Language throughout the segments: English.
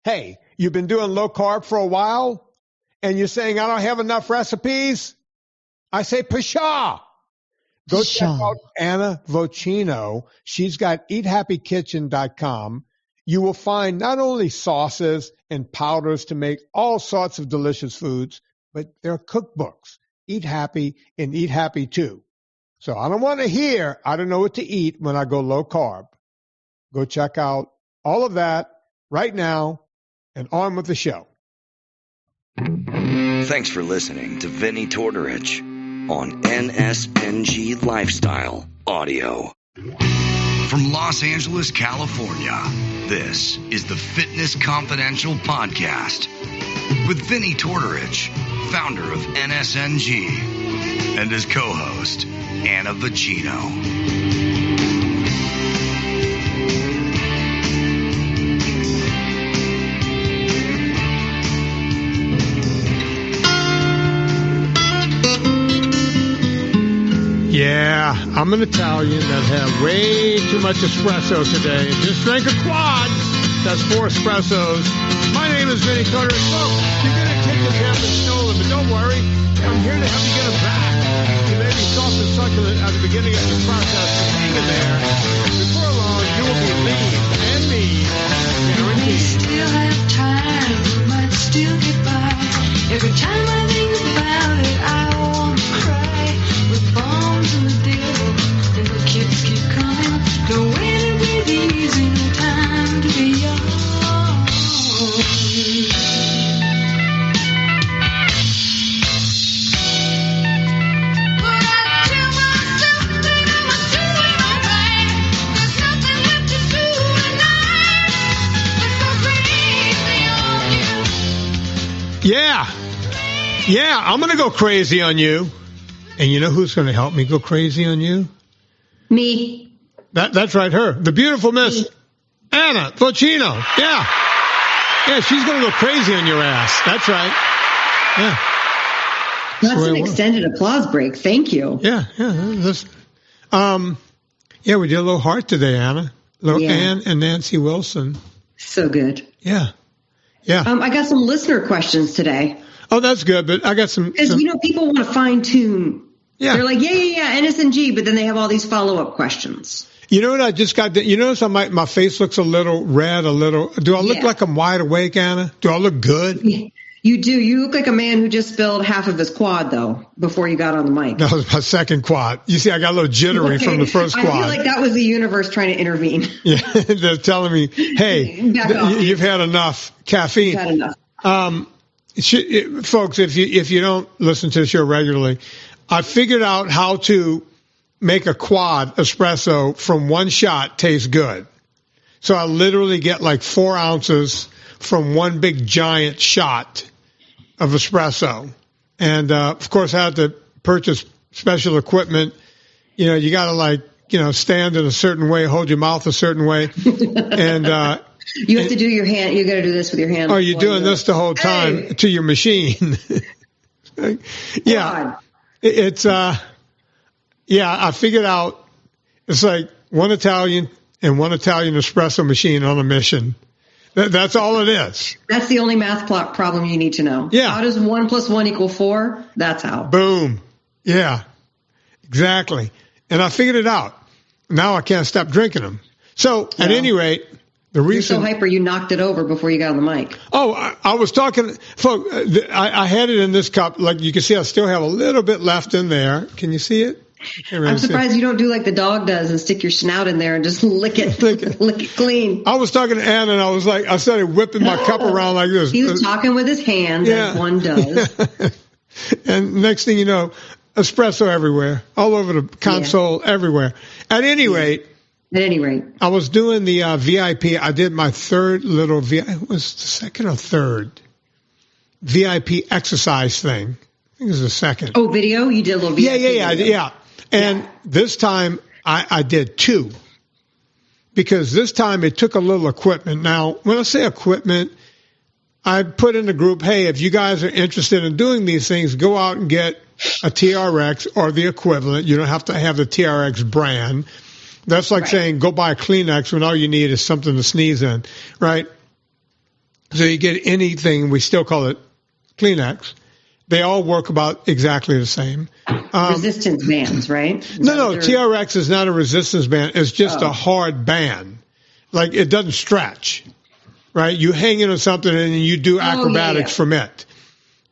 Hey, you've been doing low carb for a while, and you're saying, I don't have enough recipes? I say, pshaw. Go check out Anna Vocino. She's got eathappykitchen.com. You will find not only sauces and powders to make all sorts of delicious foods, but there are cookbooks. Eat Happy and Eat Happy Too. So I don't want to hear, I don't know what to eat when I go low carb. Go check out all of that right now and on with the show. Thanks for listening to Vinnie Tortorich on NSNG Lifestyle Audio. From Los Angeles, California, this is the Fitness Confidential Podcast with Vinnie Tortorich, founder of NSNG, and his co-host, Anna Vocino. Yeah, I'm an Italian that had way too much espresso today and just drank a quad. That's 4 espressos. My name is Vinnie Tortorich. Folks, you're going to kick this have been stolen, but don't worry. I'm here to help you get them back. You may be soft and succulent at the beginning of the process, but hang in there. Before long, you will be lean and mean. Guaranteed. We still have time. We might still get by. Every time I think about it, I want to cry. With bombs in the deal, and the kids keep coming. No way to breathe easy, no time to be young. Yeah, I'm going to go crazy on you. And you know who's going to help me go crazy on you? Me. That's right, her. The beautiful Miss Anna Vocino. Yeah, she's going to go crazy on your ass. That's right. Yeah. That's an extended applause break. Thank you. Yeah. Yeah, we did a little heart today, Anna. Ann and Nancy Wilson. So good. Yeah. I got some listener questions today. Oh, that's good, but I got some. Because, people want to fine tune. Yeah. They're like, NSNG, but then they have all these follow-up questions. You know what I just got? You notice my face looks a little red, Do I look like I'm wide awake, Anna? Do I look good? You do. You look like a man who just spilled half of his quad, though, before you got on the mic. That was my second quad. You see, I got a little jittery from the first quad. I feel like that was the universe trying to intervene. Yeah, they're telling me, hey, you've had enough caffeine. You've had enough. Folks, if you don't listen to the show regularly, I figured out how to make a quad espresso from one shot taste good. So I literally get like 4 ounces from one big giant shot of espresso. And, of course, I had to purchase special equipment. You got to stand in a certain way, hold your mouth a certain way. And, you have to do your hand. You got to do this with your hand. Oh, you're doing this the whole time to your machine. Yeah. It's, I figured out it's like one Italian and one Italian espresso machine on a mission. That's all it is. That's the only math problem you need to know. Yeah. How does 1 + 1 = 4? That's how. Boom. Yeah, exactly. And I figured it out. Now I can't stop drinking them. So at any rate, the reason. You're so hyper, you knocked it over before you got on the mic. Oh, I was talking, folks, I had it in this cup. Like you can see, I still have a little bit left in there. Can you see it? I'm surprised you don't do like the dog does and stick your snout in there and just lick it clean. I was talking to Anna and I started whipping my cup around like this. He was talking with his hands, as one does. And next thing you know, espresso everywhere, all over the console, everywhere. At any rate, I was doing the VIP. I did my third little it was the second or third VIP exercise thing. I think it was the second. Oh, video? You did a little VIP Yeah. And this time I did 2 because this time it took a little equipment. Now, when I say equipment, I put in the group, hey, if you guys are interested in doing these things, go out and get a TRX or the equivalent. You don't have to have the TRX brand. That's like saying go buy a Kleenex when all you need is something to sneeze in, right? So you get anything, we still call it Kleenex. They all work about exactly the same. Resistance bands, right? No, TRX is not a resistance band. It's just a hard band. Like, it doesn't stretch, right? You hang it on something and you do acrobatics from it.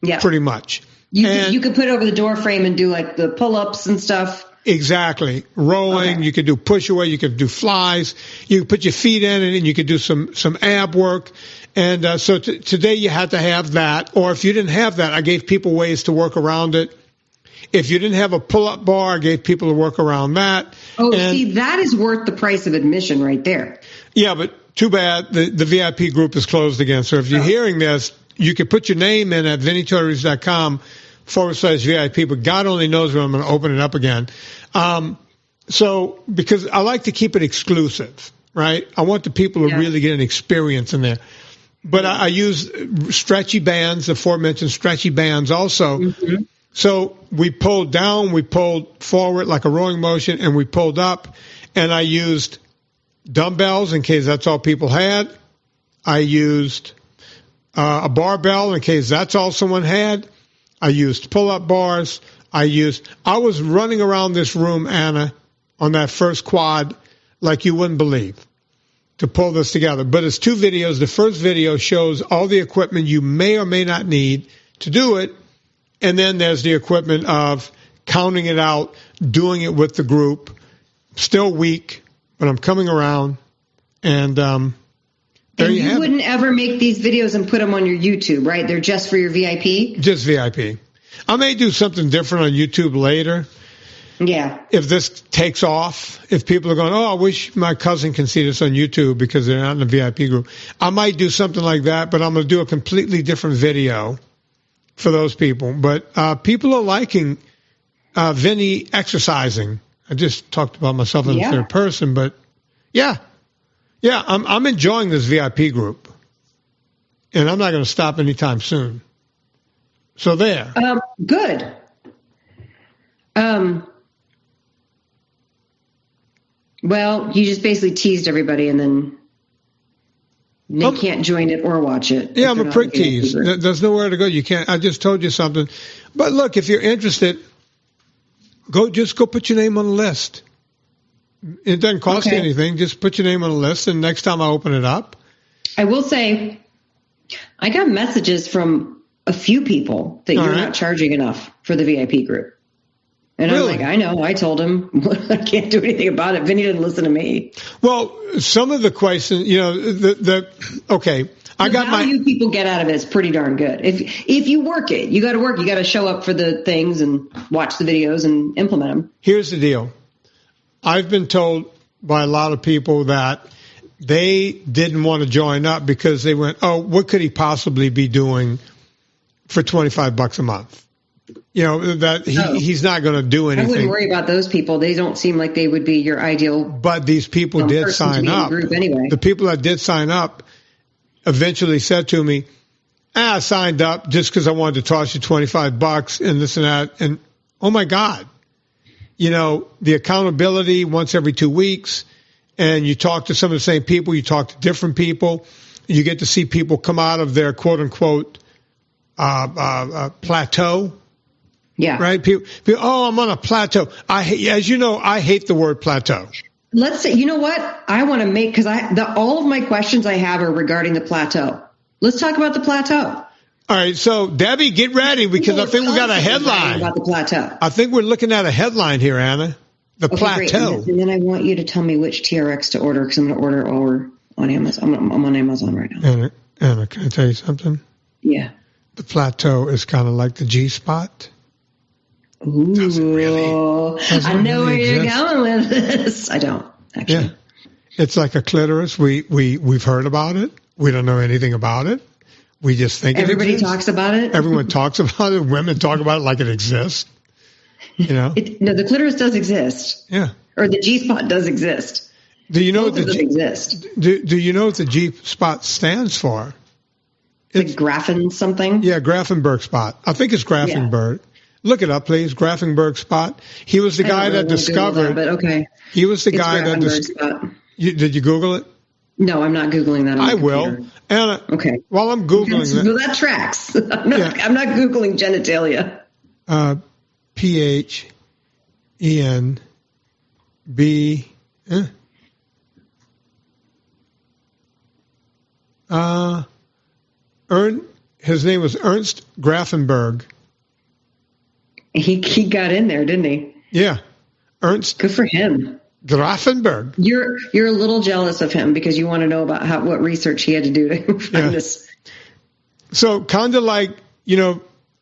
Yeah. Pretty much. You could put it over the door frame and do like the pull-ups and stuff. Exactly. Rowing. Okay. You could do push away. You could do flies. You could put your feet in it and you could do some ab work. And so today you had to have that. Or if you didn't have that, I gave people ways to work around it. If you didn't have a pull-up bar, I gave people to work around that. Oh, see, that is worth the price of admission right there. Yeah, but too bad the VIP group is closed again. So if you're hearing this, you can put your name in at vinnytorres.com/VIP, but God only knows when I'm going to open it up again. So because I like to keep it exclusive, right? I want the people to really get an experience in there. But I use stretchy bands, the aforementioned stretchy bands also. Mm-hmm. So we pulled down, we pulled forward like a rowing motion, and we pulled up. And I used dumbbells in case that's all people had. I used a barbell in case that's all someone had. I used pull-up bars. I was running around this room, Anna, on that first quad like you wouldn't believe to pull this together. But it's 2 videos. The first video shows all the equipment you may or may not need to do it. And then there's the equipment of counting it out, doing it with the group. Still weak, but I'm coming around. And there you have it. You wouldn't ever make these videos and put them on your YouTube, right? They're just for your VIP? Just VIP. I may do something different on YouTube later. Yeah. If this takes off, if people are going, I wish my cousin can see this on YouTube because they're not in the VIP group. I might do something like that, but I'm going to do a completely different video for those people. But people are liking Vinny exercising. I just talked about myself in the third person, but yeah, I'm enjoying this VIP group, and I'm not going to stop anytime soon. So there. Good. Well, you just basically teased everybody, and then they can't join it or watch it. Yeah, I'm a prick tease. There's nowhere to go. You can't. I just told you something. But look, if you're interested, go put your name on the list. It doesn't cost you anything. Just put your name on the list, and next time I open it up. I will say, I got messages from a few people that you're not charging enough for the VIP group. And really? I'm like, I know. I told him I can't do anything about it. Vinny didn't listen to me. Well, some of the questions, I got value people get out of it is pretty darn good. If you work it, you got to work. You got to show up for the things and watch the videos and implement them. Here's the deal. I've been told by a lot of people that they didn't want to join up because they went, what could he possibly be doing for $25 a month? That he's not going to do anything. I wouldn't worry about those people. They don't seem like they would be your ideal. But these people did sign up. Group anyway. The people that did sign up eventually said to me, I signed up just because I wanted to toss you $25 and this and that. And, oh, my God. The accountability once every 2 weeks, and you talk to some of the same people. You talk to different people. You get to see people come out of their quote-unquote plateau. Yeah. Right. People, I'm on a plateau. As you know, I hate the word plateau. Let's say, you know what? I want to make, because all of my questions I have are regarding the plateau. Let's talk about the plateau. All right. So, Debbie, get ready because I think we got a headline about the plateau. I think we're looking at a headline here, Anna. The plateau. Great. And then I want you to tell me which TRX to order because I'm going to order over on Amazon. I'm on Amazon right now. Anna, can I tell you something? Yeah. The plateau is kind of like the G-spot. Ooh, I know where you're going with this. I don't, actually. Yeah. It's like a clitoris. We've heard about it. We don't know anything about it. We just think everybody talks about it. Everyone talks about it. Women talk about it like it exists. No, the clitoris does exist. Yeah. Or the G-spot does exist. Do you know what exist? Do you know what the G-spot stands for? It's like Grafen something? Yeah, Grafenberg spot. I think it's Grafenberg. Yeah. Look it up, please. Grafenberg spot. He was the guy that discovered. That, but okay. He was the guy that discovered. Did you Google it? No, I'm not Googling that on I the computer. will. Anna, Okay. while I'm Googling Well, that tracks. I'm not Googling genitalia. PHENB. His name was Ernst Grafenberg. He got in there, didn't he? Yeah. Ernst Good for him. Grafenberg. You're a little jealous of him because you want to know about what research he had to do to find this. So kind of like,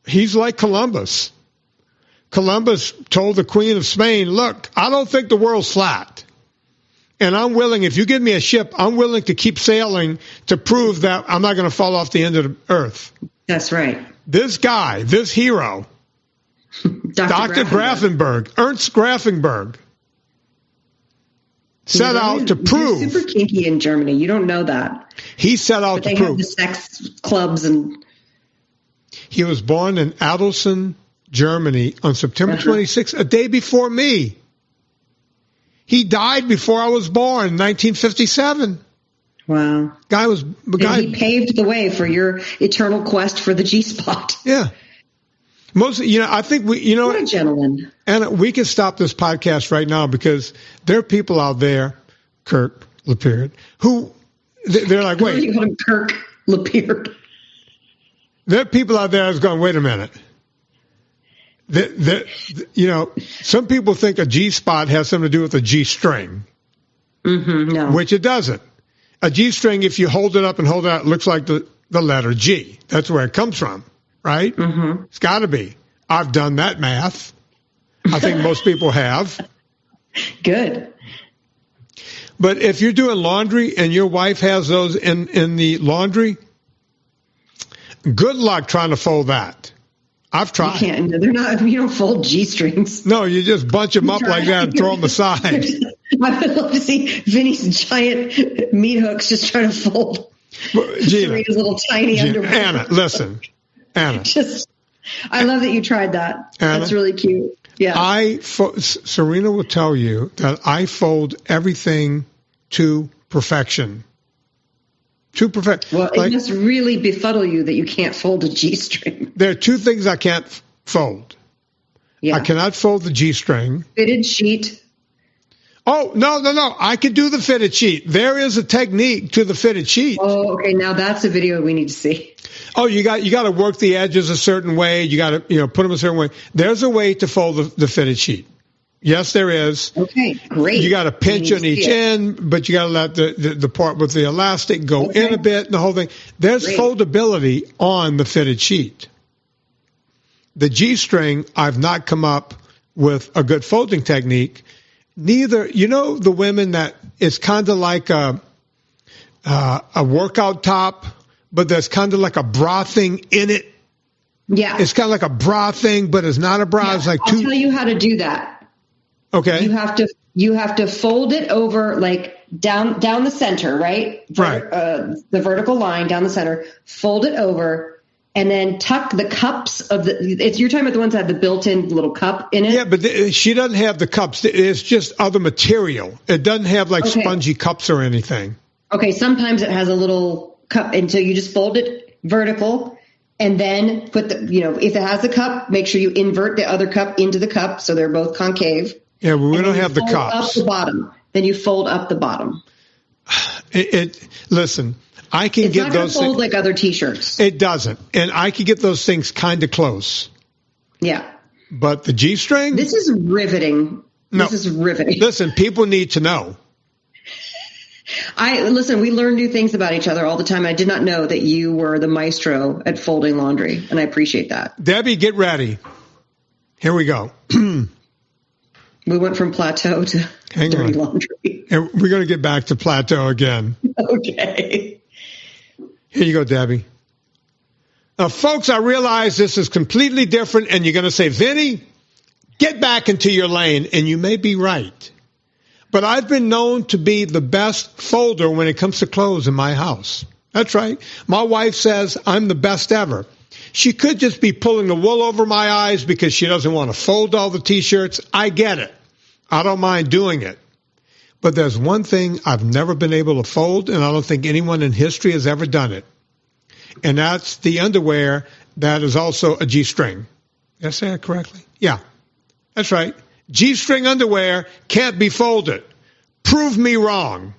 he's like Columbus. Columbus told the Queen of Spain, look, I don't think the world's flat. And I'm willing, if you give me a ship, I'm willing to keep sailing to prove that I'm not going to fall off the end of the earth. That's right. This guy, this hero, Dr. Grafenberg, Ernst Grafenberg, set out to prove. They're super kinky in Germany. You don't know that. He set out to prove. They have the sex clubs and. He was born in Adelson, Germany on September 26th, a day before me. He died before I was born in 1957. Wow. He paved the way for your eternal quest for the G-spot. Yeah. I think what a gentleman. And we can stop this podcast right now because there are people out there, Kirk Lapeerd, who they're like, wait. You call him Kirk Lapeerd. There are people out there that's going, wait a minute. Some people think a G-spot has something to do with a G-string. No. Which it doesn't. A G-string, if you hold it up and hold it out, it looks like the letter G. That's where it comes from, right? Mm-hmm. It's got to be. I've done that math. I think most people have. Good. But if you're doing laundry and your wife has those in the laundry, good luck trying to fold that. I've tried. You can't. They're not. You don't fold G-strings. No, you just bunch them up like that and throw them aside. I would love to see Vinny's giant meat hooks just trying to fold Serena's little tiny underwear. Anna, listen. Anna. I love that you tried that. Anna, that's really cute. Yeah. Serena will tell you that I fold everything to perfection. Well, it must really befuddle you that you can't fold a G-string. There are two things I can't fold. Yeah. I cannot fold the G-string. Fitted sheet. Oh, no. I can do the fitted sheet. There is a technique to the fitted sheet. Oh, okay. Now that's a video we need to see. Oh, you got to work the edges a certain way. You got to put them a certain way. There's a way to fold the fitted sheet. Yes, there is. Okay, great. You got to pinch on each end, but you got to let the part with the elastic go in a bit and the whole thing. There's foldability on the fitted sheet. The G-string, I've not come up with a good folding technique. Neither, the women that it's kind of like a workout top, but there's kind of like a bra thing in it. Yeah. It's kind of like a bra thing, but it's not a bra. Yeah, it's like I'll tell you how to do that. Okay. You have to fold it over like down the center, right? Right. The vertical line down the center. Fold it over, and then tuck the cups of you're talking about the ones that have the built-in little cup in it. Yeah, but she doesn't have the cups. It's just other material. It doesn't have like spongy cups or anything. Okay. Sometimes it has a little cup, and so you just fold it vertical. And then put if it has a cup, make sure you invert the other cup into the cup so they're both concave. Yeah, well, we don't have the cups. Up the bottom. Then you fold up the bottom. Listen, I can get those. It's not fold like other T-shirts. It doesn't, and I can get those things kind of close. Yeah. But the G-string. This is riveting. No, this is riveting. Listen, people need to know. We learn new things about each other all the time. I did not know that you were the maestro at folding laundry, and I appreciate that. Debbie, get ready. Here we go. We went from Plateau to dirty laundry. And we're going to get back to Plateau again. Okay. Here you go, Debbie. Now, folks, I realize this is completely different, and you're going to say, Vinny, get back into your lane, and you may be right. But I've been known to be the best folder when it comes to clothes in my house. That's right. My wife says I'm the best ever. She could just be pulling the wool over my eyes because she doesn't want to fold all the T-shirts. I get it. I don't mind doing it. But there's one thing I've never been able to fold, and I don't think anyone in history has ever done it. And that's the underwear that is also a G-string. Did I say that correctly? Yeah, that's right. G-string underwear can't be folded. Prove me wrong.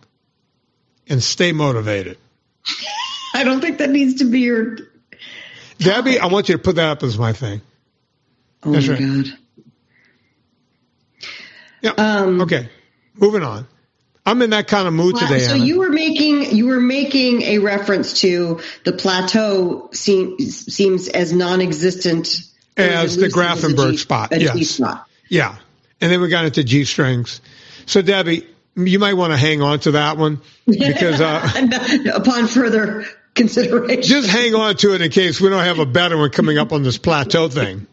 And stay motivated. I don't think that needs to be your topic. Debbie, I want you to put that up as my thing. Oh, that's my right. God. Yeah. Okay. Moving on. I'm in that kind of mood today. So Anna. you were making a reference to the Plateau seems as non-existent as the Grafenberg spot. A yes. G spot. Yeah. And then we got into G strings. So Debbie, you might want to hang on to that one because upon further consideration, just hang on to it in case we don't have a better one coming up on this Plateau thing.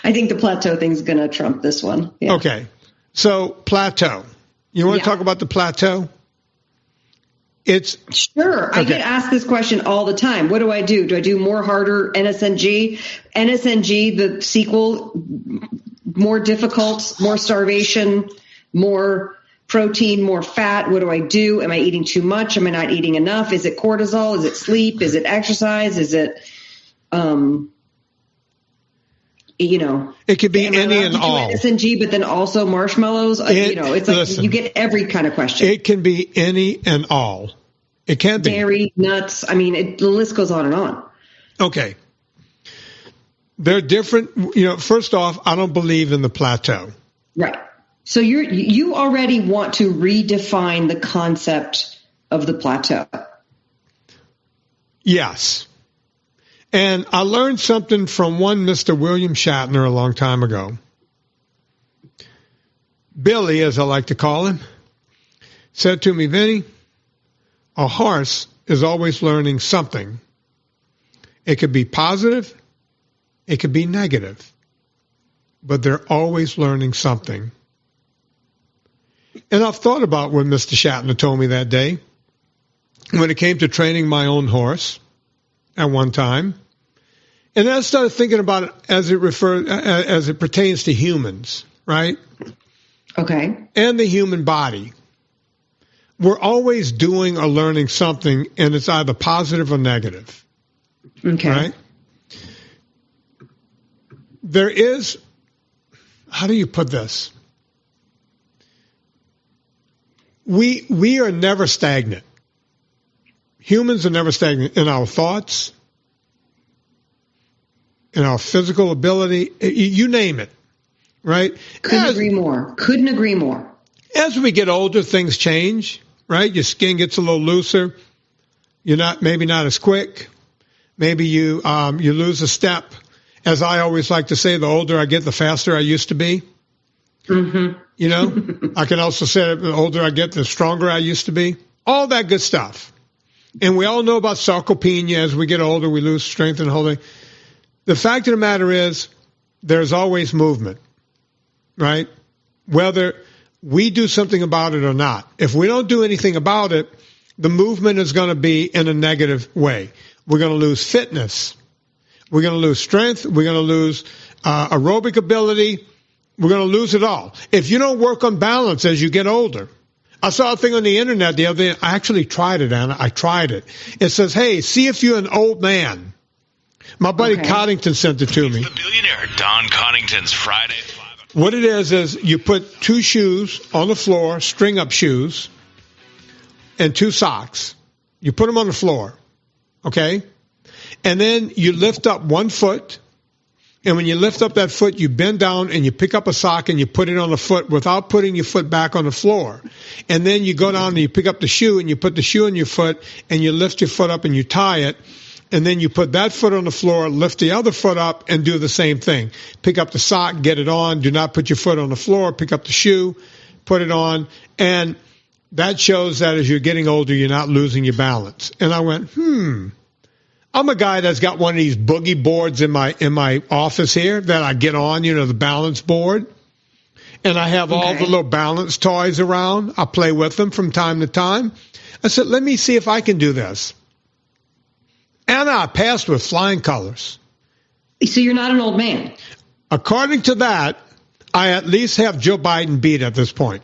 I think the Plateau thing's going to trump this one. Yeah. Okay. So Plateau. You want to talk about the Plateau? Sure. Okay. I get asked this question all the time. What do I do? Do I do more harder NSNG? NSNG, the sequel, more difficult, more starvation, more protein, more fat. What do I do? Am I eating too much? Am I not eating enough? Is it cortisol? Is it sleep? Is it exercise? Is it, it could be any and all. NSNG, but then also marshmallows. It's like listen, you get every kind of question. It can be any and all. It can be dairy, nuts. I mean, the list goes on and on. Okay. They're different. First off, I don't believe in the Plateau. Right. So you already want to redefine the concept of the Plateau. Yes. And I learned something from one Mr. William Shatner a long time ago. Billy, as I like to call him, said to me, Vinny, a horse is always learning something. It could be positive, it could be negative, but they're always learning something. And I've thought about what Mr. Shatner told me that day when it came to training my own horse at one time. And then I started thinking about it as it pertains to humans, right? Okay. And the human body. We're always doing or learning something, and it's either positive or negative. Okay. Right? There is, how do you put this? We are never stagnant. Humans are never stagnant in our thoughts, in our physical ability, you name it, right? Couldn't agree more. As we get older, things change, right? Your skin gets a little looser. You're maybe not as quick. Maybe you lose a step. As I always like to say, the older I get, the faster I used to be. Mm-hmm. I can also say the older I get, the stronger I used to be. All that good stuff. And we all know about sarcopenia. As we get older, we lose strength and holding. The fact of the matter is, there's always movement, right? Whether we do something about it or not. If we don't do anything about it, the movement is going to be in a negative way. We're going to lose fitness. We're going to lose strength. We're going to lose aerobic ability. We're going to lose it all. If you don't work on balance as you get older. I saw a thing on the internet the other day. I actually tried it, Anna. I tried it. It says, hey, see if you're an old man. My buddy Coddington sent it to me. The billionaire Don Coddington's Friday. What it is you put two shoes on the floor, string-up shoes, and two socks. You put them on the floor, okay? And then you lift up one foot, and when you lift up that foot, you bend down and you pick up a sock and you put it on the foot without putting your foot back on the floor. And then you go down and you pick up the shoe and you put the shoe on your foot and you lift your foot up and you tie it. And then you put that foot on the floor, lift the other foot up, and do the same thing. Pick up the sock, get it on. Do not put your foot on the floor. Pick up the shoe, put it on. And that shows that as you're getting older, you're not losing your balance. And I went, I'm a guy that's got one of these boogie boards in my office here that I get on, the balance board. And I have all the little balance toys around. I play with them from time to time. I said, let me see if I can do this. And I passed with flying colors. So you're not an old man. According to that, I at least have Joe Biden beat at this point.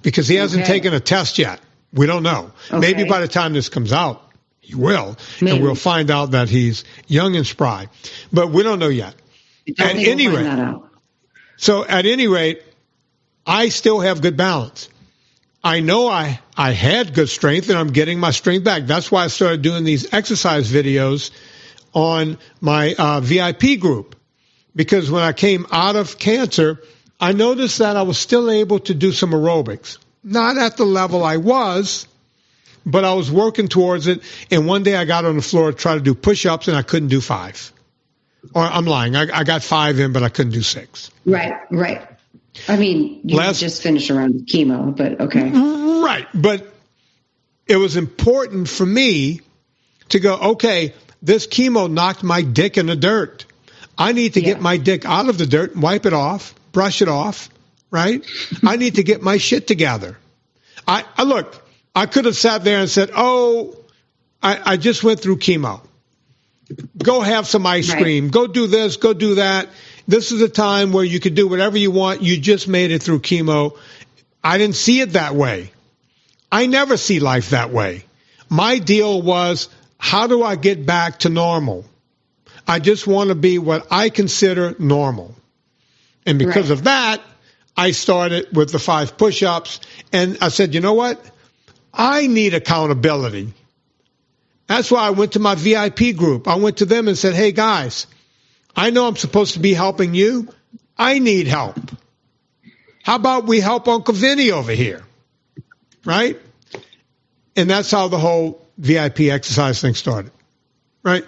because he hasn't taken a test yet. We don't know. Maybe by the time this comes out, he will. Maybe. And we'll find out that he's young and spry. But we don't know yet. At any rate, so at any rate, I still have good balance. I know I had good strength, and I'm getting my strength back. That's why I started doing these exercise videos on my VIP group. Because when I came out of cancer, I noticed that I was still able to do some aerobics. Not at the level I was, but I was working towards it. And one day I got on the floor to try to do push-ups, and I couldn't do 5. Or I'm lying. I got 5 in, but I couldn't do 6. Right. I mean, you just finished around with chemo, but okay. Right. But it was important for me to go, okay, this chemo knocked my dick in the dirt. I need to get my dick out of the dirt and wipe it off, brush it off, right? I need to get my shit together. I look, I could have sat there and said, I just went through chemo. Go have some ice cream. Go do this, go do that. This is a time where you could do whatever you want. You just made it through chemo. I didn't see it that way. I never see life that way. My deal was, how do I get back to normal? I just want to be what I consider normal. And because of that, I started with the 5 push-ups. And I said, you know what? I need accountability. That's why I went to my VIP group. I went to them and said, hey, guys, I know I'm supposed to be helping you. I need help. How about we help Uncle Vinny over here? Right? And that's how the whole VIP exercise thing started. Right?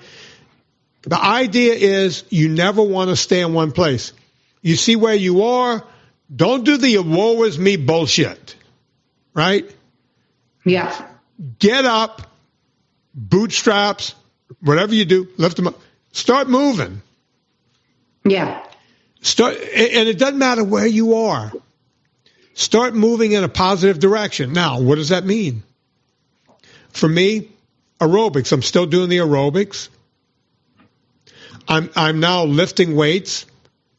The idea is you never want to stay in one place. You see where you are, don't do the woe is me bullshit. Right? Yeah. Get up, bootstraps, whatever you do, lift them up. Start moving. Yeah. And it doesn't matter where you are. Start moving in a positive direction. Now, what does that mean? For me, aerobics. I'm still doing the aerobics. I'm now lifting weights.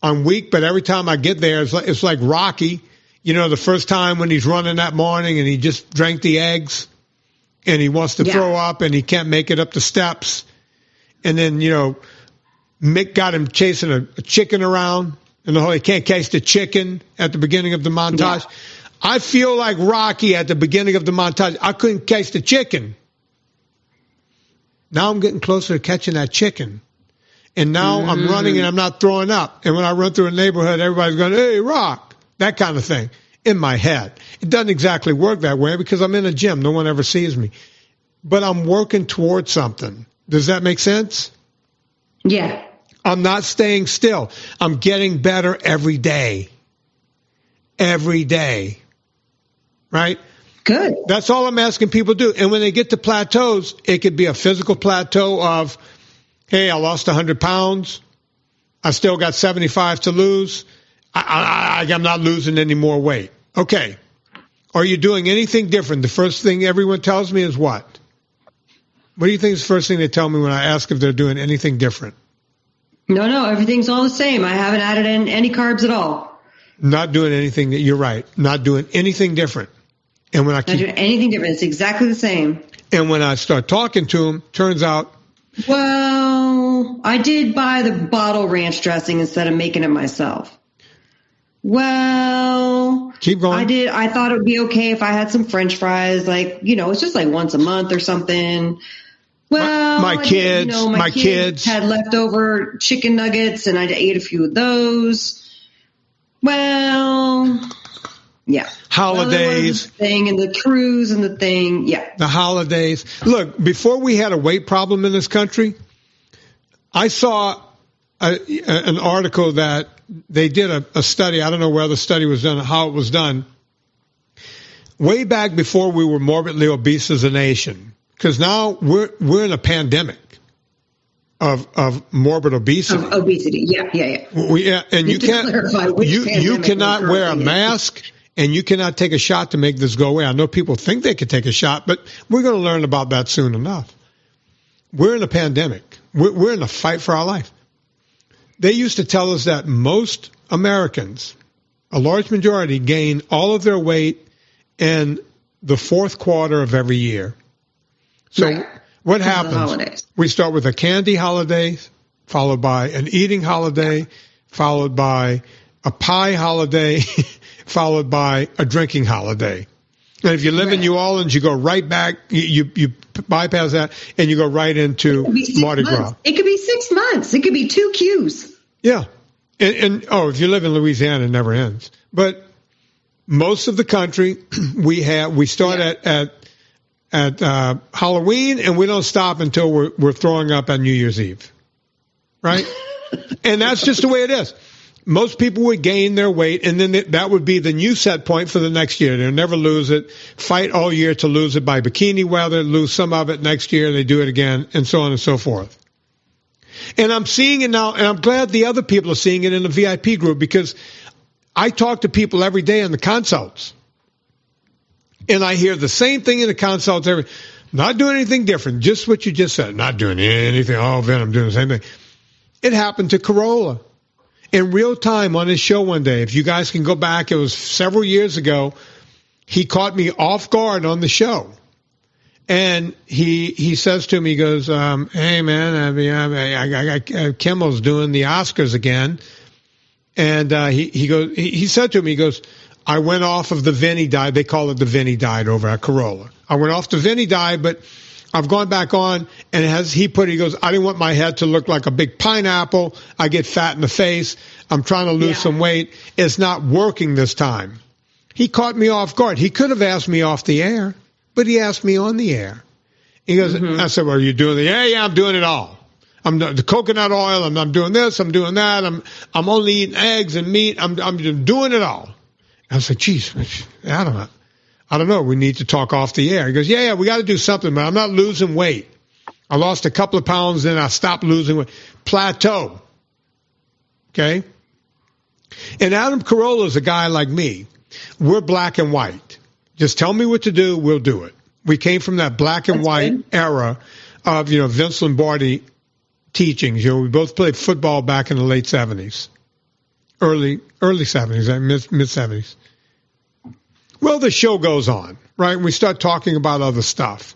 I'm weak, but every time I get there, it's like Rocky. You know, the first time when he's running that morning and he just drank the eggs and he wants to throw up and he can't make it up the steps. And then, you know, Mick got him chasing a chicken around and he can't catch the chicken at the beginning of the montage. Yeah. I feel like Rocky at the beginning of the montage. I couldn't catch the chicken. Now I'm getting closer to catching that chicken. And now I'm running and I'm not throwing up. And when I run through a neighborhood, everybody's going, hey, Rock, that kind of thing in my head. It doesn't exactly work that way because I'm in a gym. No one ever sees me. But I'm working towards something. Does that make sense? Yeah. I'm not staying still. I'm getting better every day. Every day. Right? Good. That's all I'm asking people to do. And when they get to plateaus, it could be a physical plateau of, hey, I lost 100 pounds. I still got 75 to lose. I'm not losing any more weight. Okay. Are you doing anything different? The first thing everyone tells me is what? What do you think is the first thing they tell me when I ask if they're doing anything different? No, everything's all the same. I haven't added in any carbs at all. Not doing anything. You're right. Not doing anything different. And when I keep not doing anything different, it's exactly the same. And when I start talking to them, turns out. Well, I did buy the bottle ranch dressing instead of making it myself. Well, keep going. I thought it would be okay if I had some French fries, like, you know, it's just like once a month or something. Well, my kids had leftover chicken nuggets and I ate a few of those. Well, yeah. Holidays. Well, the thing and the cruise and the thing. Yeah. The holidays. Look, before we had a weight problem in this country, I saw an article that they did a study. I don't know where the study was done, how it was done. Way back before we were morbidly obese as a nation, because now we're in a pandemic of morbid obesity. Of obesity, yeah. And you cannot wear a mask, and you cannot take a shot to make this go away. I know people think they could take a shot, but we're going to learn about that soon enough. We're in a pandemic. We're in a fight for our life. They used to tell us that most Americans, a large majority, gain all of their weight in the fourth quarter of every year. So Right. what Because of the happens? holidays. We start with a candy holiday, followed by an eating holiday, followed by a pie holiday, followed by a drinking holiday. And if you live in Right. New Orleans, you go right back, you bypass that, and you go right into It could be 6 Mardi months. Gras. It could be 6 months. It could be 2 Qs. Yeah. And if you live in Louisiana, it never ends. But most of the country, we start at Halloween, and we don't stop until we're throwing up on New Year's Eve. Right? And that's just the way it is. Most people would gain their weight, and then that would be the new set point for the next year. They'll never lose it, fight all year to lose it by bikini weather, lose some of it next year, they do it again, and so on and so forth. And I'm seeing it now, and I'm glad the other people are seeing it in the VIP group, because I talk to people every day in the consults, and I hear the same thing in the consults not doing anything different, just what you just said, not doing anything. Oh, Vin, I'm doing the same thing. It happened to Corolla. In real time on his show one day, if you guys can go back, it was several years ago, he caught me off guard on the show. And he says to me, he goes, hey, man, Kimmel's doing the Oscars again. And he said to me, he goes, I went off of the Vinny diet. They call it the Vinny diet over at Corolla. I went off the Vinny diet, but I've gone back on, and he goes, I didn't want my head to look like a big pineapple. I get fat in the face. I'm trying to lose some weight. It's not working this time. He caught me off guard. He could have asked me off the air, but he asked me on the air. He goes, I said, well, are you doing it? Yeah, I'm doing it all. I'm the coconut oil. I'm doing this. I'm doing that. I'm only eating eggs and meat. I'm doing it all. I said, geez, I don't know. We need to talk off the air. He goes, yeah, we got to do something, but I'm not losing weight. I lost a couple of pounds, then I stopped losing weight. Plateau. Okay? And Adam Carolla is a guy like me. We're black and white. Just tell me what to do, we'll do it. We came from that black and white era of, Vince Lombardi teachings. We both played football back in the late 70s. Early 70s, mid 70s. Well, the show goes on, right? We start talking about other stuff.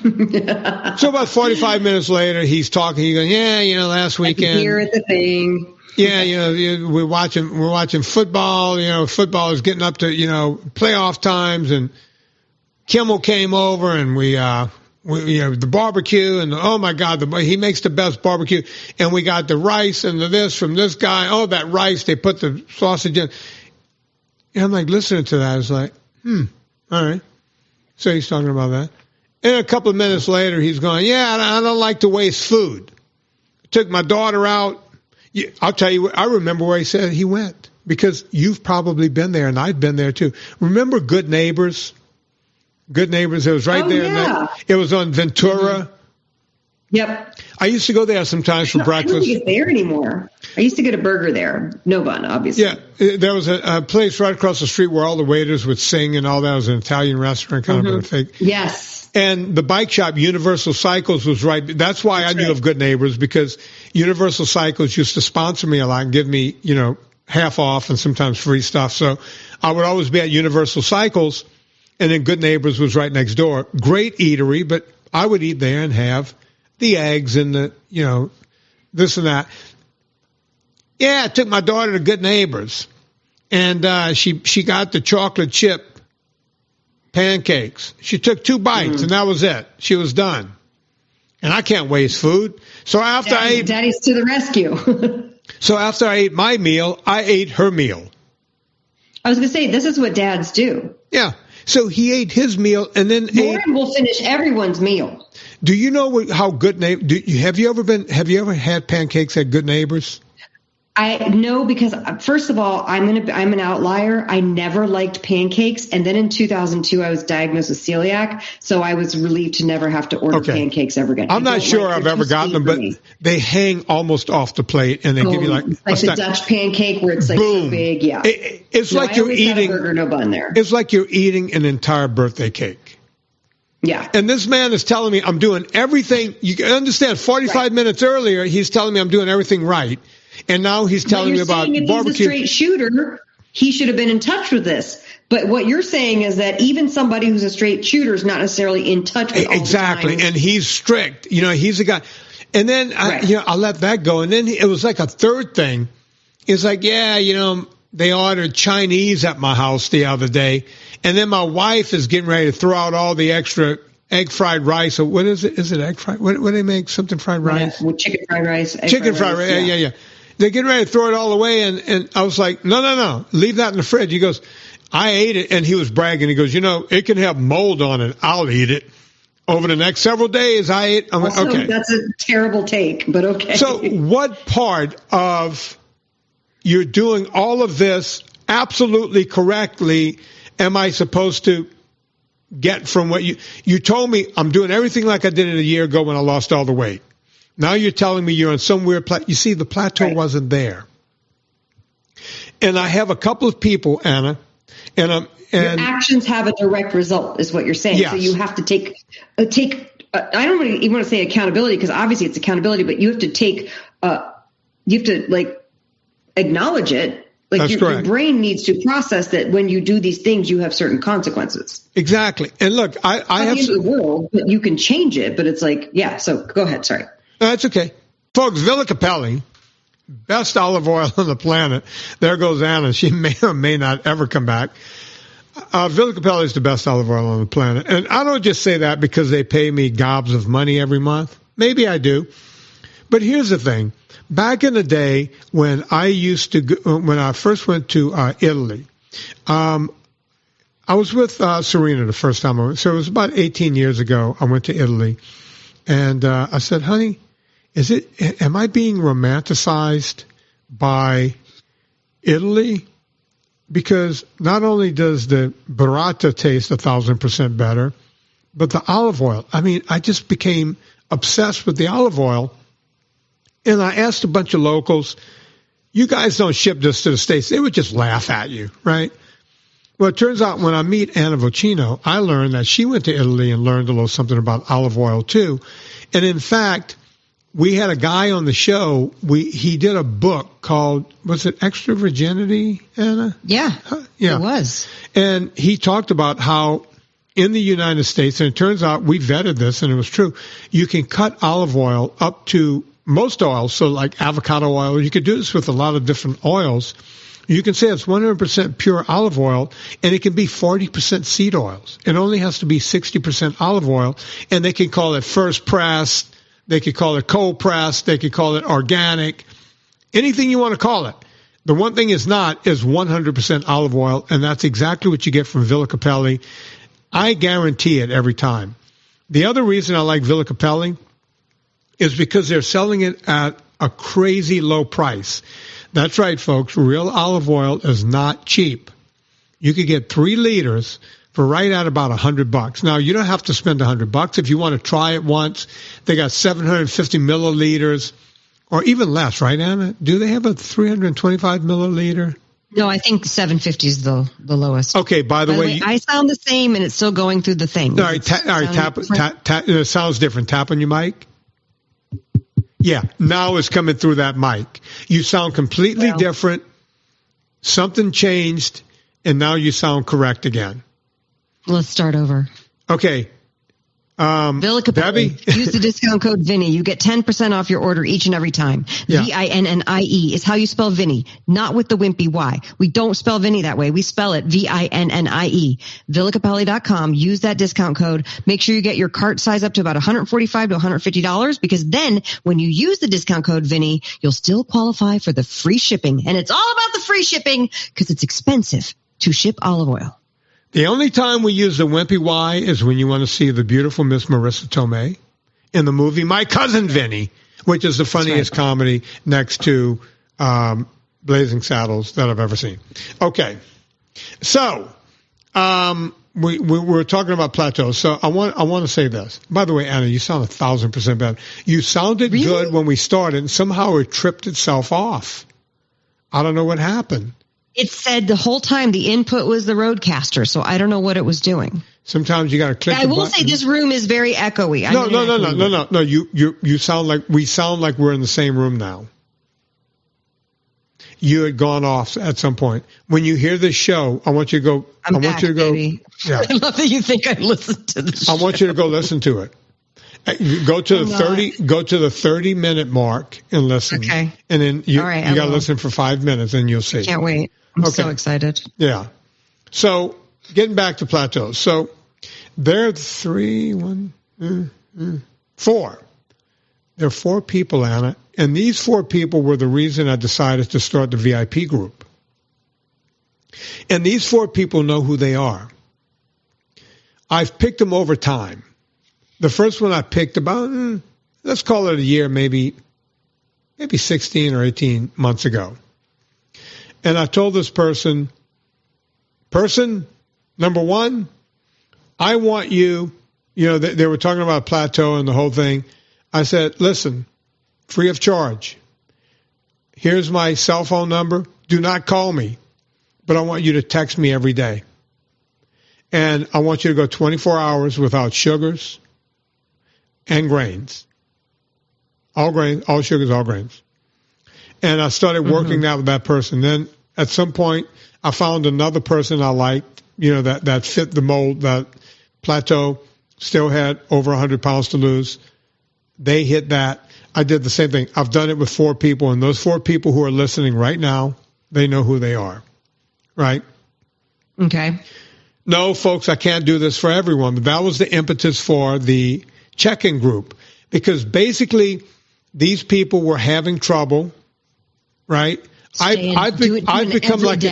So about 45 minutes later, he's talking. He goes, yeah, last weekend. Here at the thing. Yeah, we're watching football. Football is getting up to, playoff times, and Kimmel came over, and we the barbecue, and oh my God, he makes the best barbecue, and we got the rice and the this from this guy. Oh, that rice, they put the sausage in. And I'm like listening to that. I was like, all right. So he's talking about that. And a couple of minutes later, he's going, yeah, I don't like to waste food. Took my daughter out. I'll tell you, I remember where he said he went, because you've probably been there, and I've been there too. Remember Good Neighbors? Good Neighbors, it was right there. Yeah. It was on Ventura. Yep. I used to go there sometimes for breakfast. I don't think it's there anymore. I used to get a burger there. No bun, obviously. Yeah, there was a place right across the street where all the waiters would sing and all that. It was an Italian restaurant, kind of a fake. Yes. And the bike shop, Universal Cycles, was right. That's why I knew of Good Neighbors, because Universal Cycles used to sponsor me a lot and give me, half off and sometimes free stuff. So I would always be at Universal Cycles, and then Good Neighbors was right next door. Great eatery, but I would eat there and have the eggs and the, this and that. Yeah, I took my daughter to Good Neighbors, and she got the chocolate chip pancakes. She took 2 bites, and that was it. She was done. And I can't waste food. So after Daddy's to the rescue. So after I ate my meal, I ate her meal. I was going to say, this is what dads do. Yeah. So he ate his meal and then Lauren will finish everyone's meal. Do you know how Good Neighbor? Have you ever had pancakes at Good Neighbors? I know, because first of all, I'm an outlier. I never liked pancakes, and then in 2002 I was diagnosed with celiac, so I was relieved to never have to order pancakes ever again. I'm not sure I've ever gotten them, but they hang almost off the plate, and they give you like the Dutch pancake where it's like so big. Yeah, it's like you're eating a burger, no bun there. It's like you're eating an entire birthday cake. Yeah. And this man is telling me I'm doing everything. You can understand, 45 minutes earlier, he's telling me I'm doing everything right. And now he's telling me about if barbecue. He's a straight shooter, he should have been in touch with this. But what you're saying is that even somebody who's a straight shooter is not necessarily in touch with all exactly, the and he's strict. He's a guy. And then I let that go. And then it was like a third thing. It's like, they ordered Chinese at my house the other day, and then my wife is getting ready to throw out all the extra egg fried rice. Or what is it? Is it egg fried? What do they make? Something fried rice? With chicken fried rice. Chicken fried rice. Yeah. They're getting ready to throw it all away, and I was like, no, leave that in the fridge. He goes, I ate it, and he was bragging. He goes, it can have mold on it. I'll eat it. Over the next several days, I ate. I'm like, okay. That's a terrible take, but okay. So what part of you're doing all of this absolutely correctly am I supposed to get from what you told me? I'm doing everything like I did it a year ago when I lost all the weight. Now you're telling me you're on some weird plateau. You see, the plateau wasn't there. And I have a couple of people, Anna, and your actions have a direct result, is what you're saying. Yes. So you have to take. I don't even want to say accountability, because obviously it's accountability, but you have to take. You have to acknowledge it. Your brain needs to process that when you do these things, you have certain consequences. Exactly. And look, I have the world, but you can change it. But it's so go ahead. Sorry. That's okay, folks. Villa Capelli, best olive oil on the planet. There goes Anna. She may or may not ever come back. Villa Capelli is the best olive oil on the planet. And I don't just say that because they pay me gobs of money every month. Maybe I do. But here's the thing. Back in the day when when I first went to Italy, I was with Serena the first time I went. So it was about 18 years ago. I went to Italy. And I said, honey, am I being romanticized by Italy? Because not only does the burrata taste 1,000% better, but the olive oil. I mean, I just became obsessed with the olive oil. And I asked a bunch of locals, you guys don't ship this to the States. They would just laugh at you, right? Well, it turns out when I meet Anna Vocino, I learned that she went to Italy and learned a little something about olive oil too. And in fact, we had a guy on the show. He did a book called, was it Extra Virginity, Anna? Yeah, yeah, it was. And he talked about how in the United States, and it turns out we vetted this and it was true, you can cut olive oil up to most oils, so like avocado oil. You could do this with a lot of different oils. You can say it's 100% pure olive oil, and it can be 40% seed oils. It only has to be 60% olive oil, and they can call it first pressed. They could call it cold pressed. They could call it organic. Anything you want to call it. The one thing is 100% olive oil, and that's exactly what you get from Villa Capelli. I guarantee it every time. The other reason I like Villa Capelli is because they're selling it at a crazy low price. That's right, folks. Real olive oil is not cheap. You could get 3 liters for right at about $100. Now, you don't have to spend $100 if you want to try it once. They got 750 milliliters, or even less, right, Anna? Do they have a 325 milliliter? No, I think 750 is the lowest. Okay, by the way, I sound the same, and it's still going through the thing. All right, tap. It sounds different. Tap on your mic. Yeah, now it's coming through that mic. You sound completely different. Something changed, and now you sound correct again. Let's start over. Okay. Villa Capelli, use the discount code Vinny. You get 10% off your order each and every time. Yeah. VINNIE is how you spell Vinny, not with the wimpy Y. We don't spell Vinny that way. We spell it VINNIE. VillaCapelli.com. Use that discount code. Make sure you get your cart size up to about $145 to $150, because then when you use the discount code Vinny, you'll still qualify for the free shipping. And it's all about the free shipping because it's expensive to ship olive oil. The only time we use the wimpy Y is when you want to see the beautiful Miss Marissa Tomei in the movie My Cousin Vinny, which is the funniest comedy next to Blazing Saddles that I've ever seen. Okay. So, we were talking about Plateau. So I want to say this. By the way, Anna, you sound 1,000% better. You sounded good when we started, and somehow it tripped itself off. I don't know what happened. It said the whole time the input was the Rodecaster, so I don't know what it was doing. Sometimes you got to click the button. I will say this room is very echoey. No. You sound like we sound like we're in the same room now. you had gone off at some point. When you hear this show, I want you to go. I'm back, want you to go. baby. Yeah. I love that you think I listened to the show. I want you to go listen to it. Go to the 30. Go to the 30-minute mark and listen. Okay. And then you All right, got to listen for 5 minutes, and you'll see. Can't wait. I'm so excited. Yeah. So getting back to Plateau. So there are 4. There are 4 people, Anna, and these 4 people were the reason I decided to start the VIP group. And these 4 people know who they are. I've picked them over time. The first one I picked about, let's call it a year, maybe 16 or 18 months ago. And I told this person, number 1, I want you, they were talking about Plateau and the whole thing. I said, listen, free of charge. Here's my cell phone number. Do not call me, but I want you to text me every day. And I want you to go 24 hours without sugars and grains. All grains, all sugars, all grains. And I started working out with that person. Then at some point, I found another person I liked, that fit the mold, that Plateau still had over 100 pounds to lose. They hit that. I did the same thing. I've done it with 4 people, and those 4 people who are listening right now, they know who they are, right? Okay. No, folks, I can't do this for everyone. But that was the impetus for the check-in group, because basically these people were having trouble, right? I've become like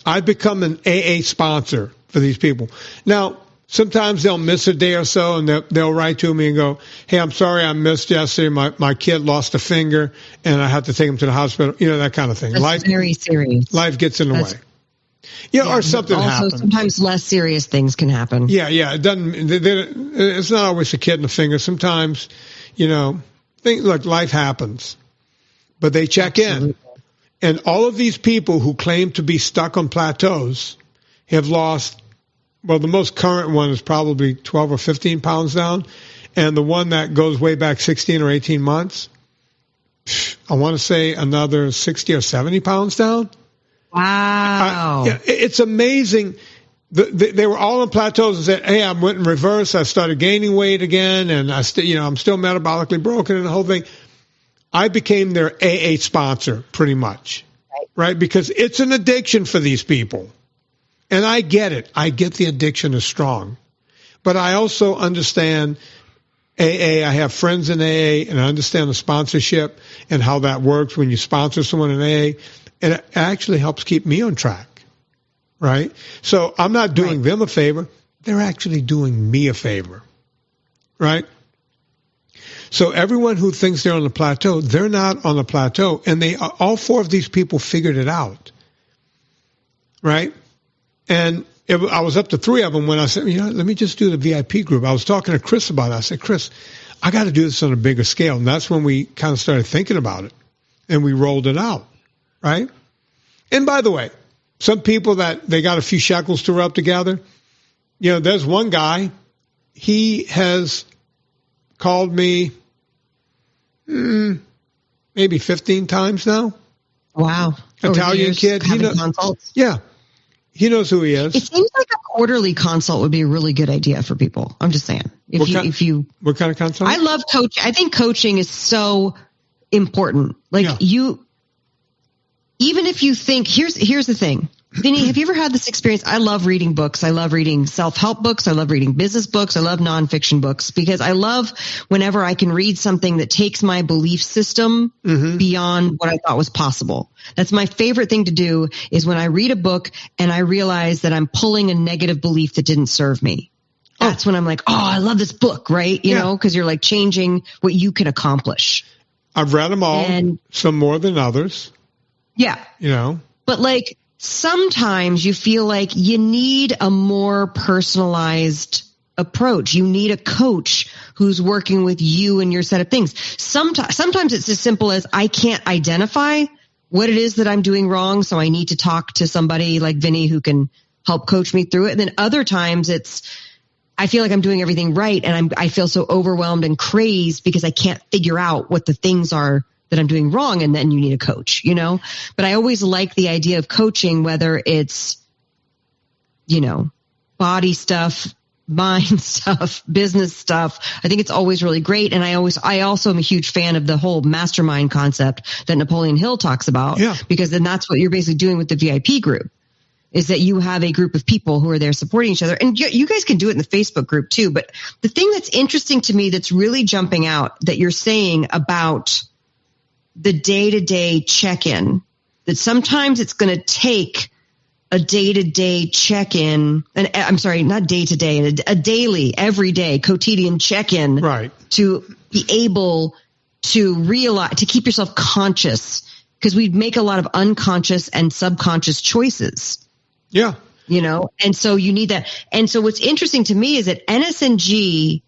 I've become an AA sponsor for these people. Now, sometimes they'll miss a day or so, and they'll write to me and go, hey, I'm sorry I missed yesterday. My kid lost a finger, and I had to take him to the hospital. That kind of thing. That's very serious. Life gets in the way. Or something happens. Also, sometimes less serious things can happen. Yeah. It doesn't. It's not always a kid in the finger. Sometimes, things like life happens, but they check in, and all of these people who claim to be stuck on plateaus have lost. Well, the most current one is probably 12 or 15 pounds down, and the one that goes way back 16 or 18 months, I want to say another 60 or 70 pounds down. Wow. It's amazing. They were all on plateaus and said, hey, I went in reverse. I started gaining weight again, and I'm still metabolically broken and the whole thing. I became their AA sponsor pretty much, right? Because it's an addiction for these people. And I get it. I get the addiction is strong. But I also understand AA. I have friends in AA, and I understand the sponsorship and how that works when you sponsor someone in AA. And it actually helps keep me on track, right? So I'm not doing them a favor. They're actually doing me a favor, right? So everyone who thinks they're on the plateau, they're not on the plateau. And all 4 of these people figured it out, right? And I was up to 3 of them when I said, let me just do the VIP group. I was talking to Chris about it. I said, Chris, I got to do this on a bigger scale. And that's when we kind of started thinking about it, and we rolled it out. Right? And by the way, some people that they got a few shekels to rub together, there's one guy, he has called me maybe 15 times now. Wow. Italian kid. Consults? Yeah. He knows who he is. It seems like a quarterly consult would be a really good idea for people. I'm just saying. What kind of consult? I love coaching. I think coaching is so important. Even if you think, here's the thing. Vinny, have you ever had this experience? I love reading books. I love reading self-help books. I love reading business books. I love nonfiction books because I love whenever I can read something that takes my belief system beyond what I thought was possible. That's my favorite thing to do is when I read a book and I realize that I'm pulling a negative belief that didn't serve me. That's when I'm like, oh, I love this book, right? Because you're like changing what you can accomplish. I've read them all, some more than others. Yeah. But sometimes you feel like you need a more personalized approach. You need a coach who's working with you and your set of things. Sometimes it's as simple as I can't identify what it is that I'm doing wrong, so I need to talk to somebody like Vinny who can help coach me through it. And then other times I feel like I'm doing everything right, and I feel so overwhelmed and crazed because I can't figure out what the things are that I'm doing wrong, and then you need a coach, you know? But I always like the idea of coaching, whether it's, you know, body stuff, mind stuff, business stuff. I think it's always really great. And I also am a huge fan of the whole mastermind concept that Napoleon Hill talks about, because then that's what you're basically doing with the VIP group, is that you have a group of people who are there supporting each other. And you guys can do it in the Facebook group too. But the thing that's interesting to me that's really jumping out that you're saying about the day-to-day check-in, that sometimes it's going to take a day-to-day check-in, and I'm sorry, not day-to-day, a daily, everyday, quotidian check-in, right, to be able to realize, to keep yourself conscious, because we make a lot of unconscious and subconscious choices. Yeah. You know, and so you need that. And so what's interesting to me is that NSNG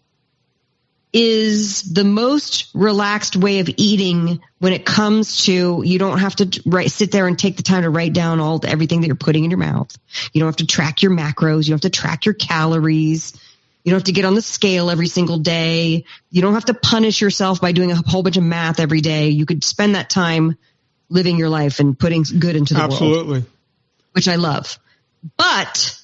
is the most relaxed way of eating when it comes to, you don't have to sit there and take the time to write down everything that you're putting in your mouth. You don't have to track your macros. You don't have to track your calories. You don't have to get on the scale every single day. You don't have to punish yourself by doing a whole bunch of math every day. You could spend that time living your life and putting good into the world. Absolutely. Which I love. But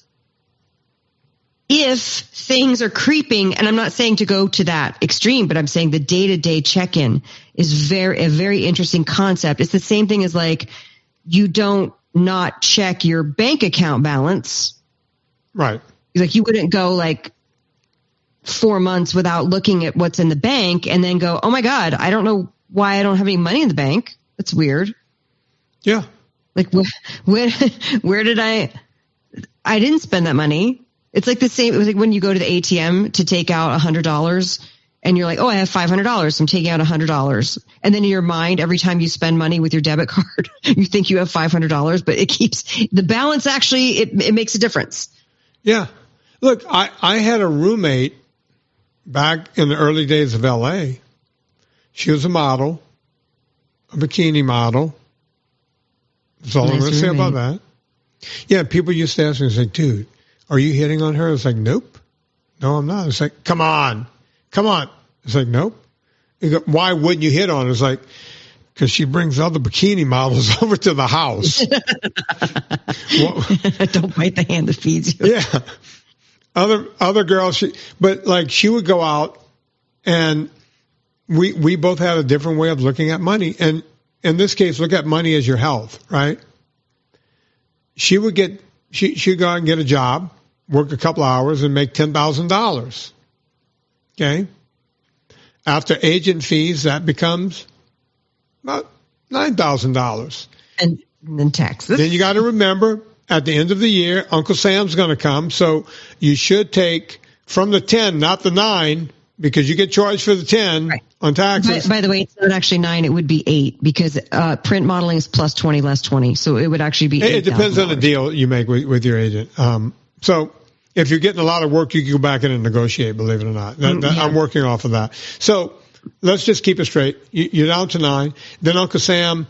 if things are creeping, and I'm not saying to go to that extreme, but I'm saying the day-to-day check-in is a very interesting concept. It's the same thing as like, you don't not check your bank account balance. Right. Like you wouldn't go like 4 months without looking at what's in the bank and then go, oh my God, I don't know why I don't have any money in the bank. That's weird. Yeah. Like where did I didn't spend that money. It's like the same. It was like when you go to the ATM to take out $100 and you're like, oh, I have $500. So I'm taking out $100. And then in your mind, every time you spend money with your debit card, you think you have $500, but it keeps the balance. Actually, it makes a difference. Yeah. Look, I had a roommate back in the early days of LA. She was a model, a bikini model. That's all I'm going to say about that. Yeah. People used to ask me, it's like, dude, are you hitting on her? It's like, nope. No, I'm not. It's like, come on. It's like, nope. You go, why wouldn't you hit on her? It's like, because she brings other bikini models over to the house. Don't bite the hand that feeds you. Yeah. Other girls, she would go out, and we both had a different way of looking at money. And in this case, look at money as your health, right? She'd go out and get a job, work a couple hours, and make $10,000. Okay. After agent fees, that becomes about $9,000. And then taxes. Then you got to remember, at the end of the year, Uncle Sam's going to come. So you should take from the 10, not the 9, because you get charged for the 10 on taxes. By the way, it's not actually 9. It would be 8, because print modeling is plus 20, less 20. So it would actually be $8,000. It depends on the deal you make with your agent. So if you're getting a lot of work, you can go back in and negotiate, believe it or not. I'm working off of that. So let's just keep it straight. You're down to 9. Then Uncle Sam,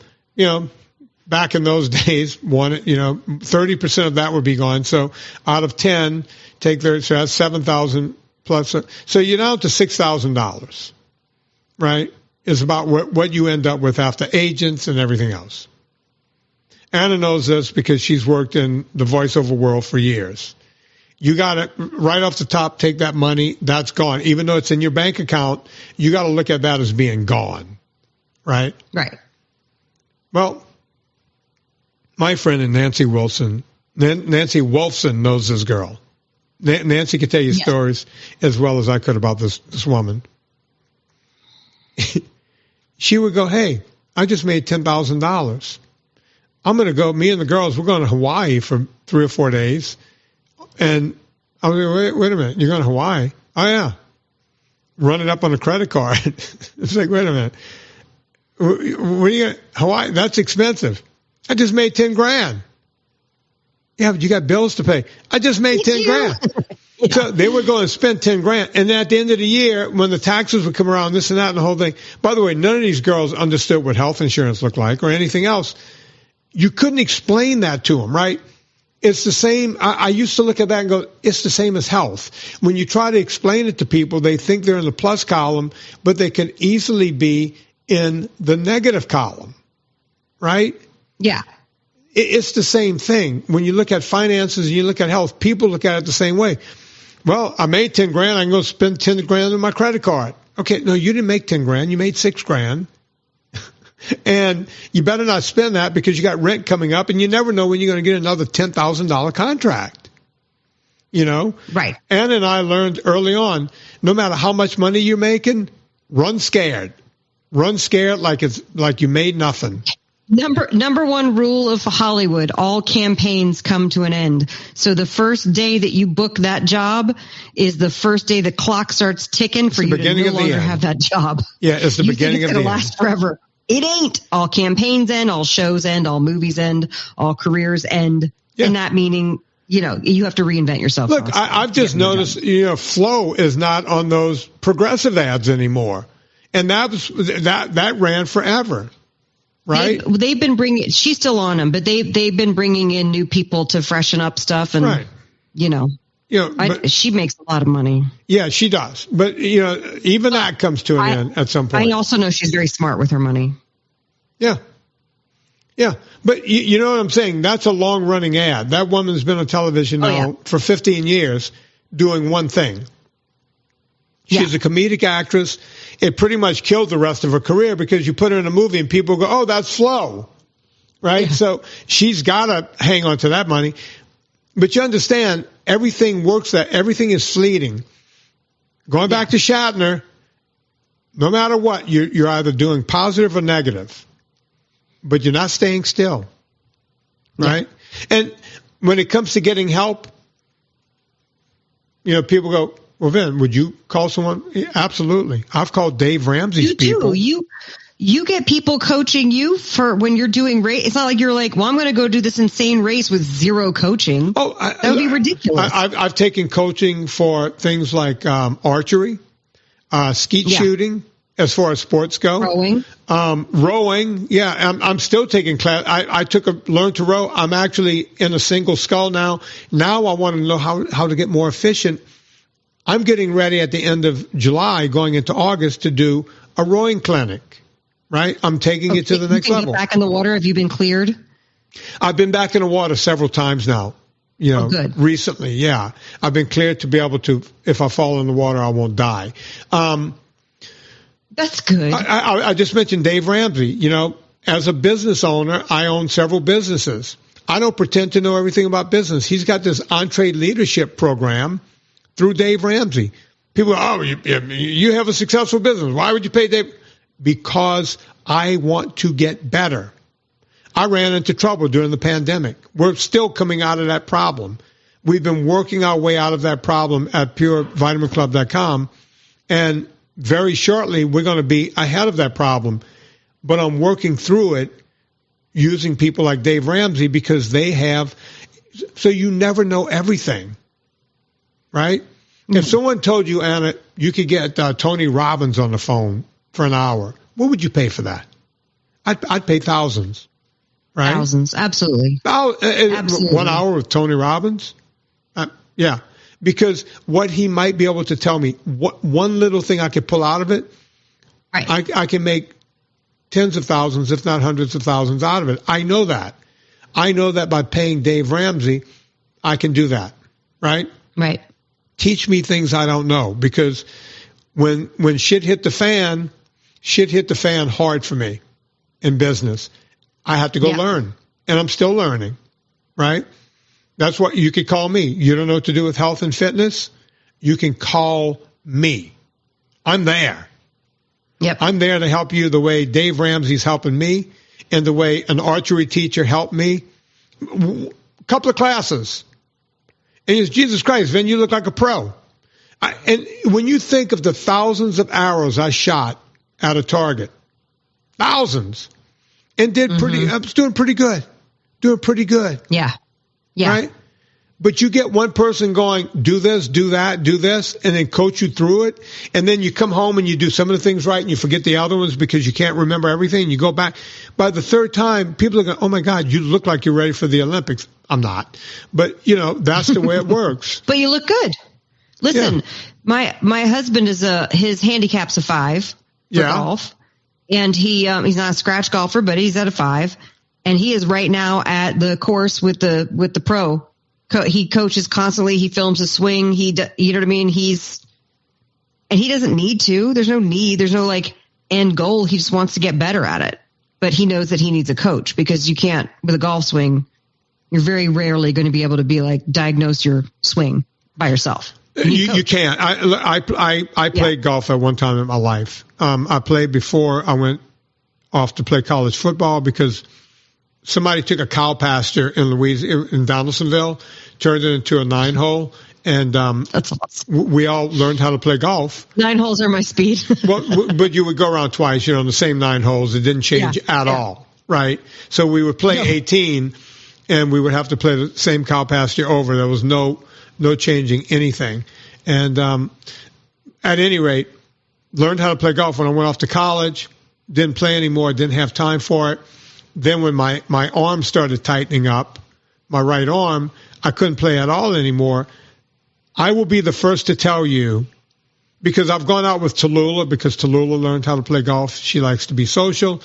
back in those days, 30% of that would be gone. So out of 10, so that's 7,000 plus. So you're down to $6,000, right? Is about what you end up with after agents and everything else. Anna knows this because she's worked in the voiceover world for years. You got to, right off the top, take that money. That's gone. Even though it's in your bank account, you got to look at that as being gone, right? Right. Well, my friend Nancy Wolfson knows this girl. Nancy could tell you stories as well as I could about this woman. She would go, hey, I just made $10,000. I'm going to go, me and the girls, we're going to Hawaii for 3 or 4 days. And I was like, wait a minute, you're going to Hawaii? Oh, yeah. Run it up on a credit card. It's like, wait a minute. What are you Hawaii? That's expensive. I just made $10,000. Yeah, but you got bills to pay. I just made $10,000. Yeah. So they were going to spend $10,000. And at the end of the year, when the taxes would come around, this and that and the whole thing. By the way, none of these girls understood what health insurance looked like or anything else. You couldn't explain that to them, right? It's the same. I used to look at that and go, it's the same as health. When you try to explain it to people, they think they're in the plus column, but they can easily be in the negative column, right? Yeah. It's the same thing. When you look at finances and you look at health, people look at it the same way. Well, I made 10 grand. I can go spend 10 grand on my credit card. Okay. No, you didn't make 10 grand. You made 6 grand. And you better not spend that because you got rent coming up and you never know when you're going to get another $10,000 contract. You know? Right. Ann and I learned early on, no matter how much money you're making, run scared. Run scared like you made nothing. Number one rule of Hollywood, all campaigns come to an end. So the first day that you book that job is the first day the clock starts ticking for you to no longer have that job. Yeah, it's the beginning of the end. It's going to last forever. It ain't. All campaigns end, all shows end, all movies end, all careers end. Yeah. And that meaning, you know, you have to reinvent yourself. Look, I've just noticed, you know, Flo is not on those progressive ads anymore. And that ran forever. Right. They've been bringing. She's still on them, but they've been bringing in new people to freshen up stuff, and right. you know, she makes a lot of money. Yeah, she does. But you know, even that comes to an end at some point. I also know she's very smart with her money. Yeah, yeah. But you know what I'm saying? That's a long running ad. That woman's been on television now for 15 years doing one thing. She's a comedic actress. It pretty much killed the rest of her career because you put her in a movie and people go, oh, that's Flo. Right? Yeah. So she's got to hang on to that money. But you understand, everything works, that everything is fleeting. Going back to Shatner, no matter what, you're either doing positive or negative. But you're not staying still. Right? Yeah. And when it comes to getting help, you know, people go, well, Vin, would you call someone? Absolutely. I've called Dave Ramsey's people. You get people coaching you for when you're doing race. It's not like you're like, well, I'm going to go do this insane race with zero coaching. Oh, that would be ridiculous. I've taken coaching for things like archery, skeet shooting, as far as sports go. Rowing. Yeah, I'm still taking class. I learned to row. I'm actually in a single scull now. Now I want to know how to get more efficient. I'm getting ready at the end of July, going into August, to do a rowing clinic, right? I'm taking it to the next level. Back in the water? Have you been cleared? I've been back in the water several times now, you know, recently. Yeah. I've been cleared to be able to, if I fall in the water, I won't die. That's good. I just mentioned Dave Ramsey. You know, as a business owner, I own several businesses. I don't pretend to know everything about business. He's got this entree leadership program through Dave Ramsey. People go, oh, you have a successful business. Why would you pay Dave? Because I want to get better. I ran into trouble during the pandemic. We're still coming out of that problem. We've been working our way out of that problem at purevitaminclub.com. And very shortly, we're going to be ahead of that problem. But I'm working through it using people like Dave Ramsey because they have, so you never know everything. Right? Mm-hmm. If someone told you, Anna, you could get Tony Robbins on the phone for an hour, what would you pay for that? I'd pay thousands. Right? Thousands, absolutely. Absolutely. 1 hour with Tony Robbins? Yeah. Because what he might be able to tell me, what one little thing I could pull out of it, right. I can make tens of thousands, if not hundreds of thousands out of it. I know that. I know that by paying Dave Ramsey, I can do that. Right? Right. Teach me things I don't know, because when shit hit the fan hard for me in business. I have to go learn, and I'm still learning, right? That's what you could call me. You don't know what to do with health and fitness? You can call me. I'm there. Yep. I'm there to help you the way Dave Ramsey's helping me and the way an archery teacher helped me. A couple of classes. And he goes, Jesus Christ, Vin, you look like a pro. And when you think of the thousands of arrows I shot at a target, thousands, and I was doing pretty good. Yeah. Yeah. Right? But you get one person going, do this, do that, do this, and then coach you through it. And then you come home and you do some of the things right and you forget the other ones because you can't remember everything. And you go back. By the third time, people are going, oh my God, you look like you're ready for the Olympics. I'm not. But, you know, that's the way it works. But you look good. Listen, my husband is his handicap's a 5 for golf. And he's not a scratch golfer, but he's at a 5. And he is right now at the course with the pro. He coaches constantly. He films his swing. You know what I mean? And he doesn't need to. There's no need. There's no like end goal. He just wants to get better at it. But he knows that he needs a coach because you can't, with a golf swing, you're very rarely going to be able to be like diagnose your swing by yourself. You can't. I played golf at one time in my life. I played before I went off to play college football because somebody took a cow pasture in Donaldsonville, turned it into a 9-hole, and that's awesome. We all learned how to play golf. 9 holes are my speed. But you would go around twice, on the same 9 holes. It didn't change at all, right? So we would play 18, and we would have to play the same cow pasture over. There was no changing anything. And at any rate, learned how to play golf when I went off to college. Didn't play anymore. Didn't have time for it. Then when my arm started tightening up, my right arm, I couldn't play at all anymore. I will be the first to tell you, because I've gone out with Tallulah, because Tallulah learned how to play golf. She likes to be social.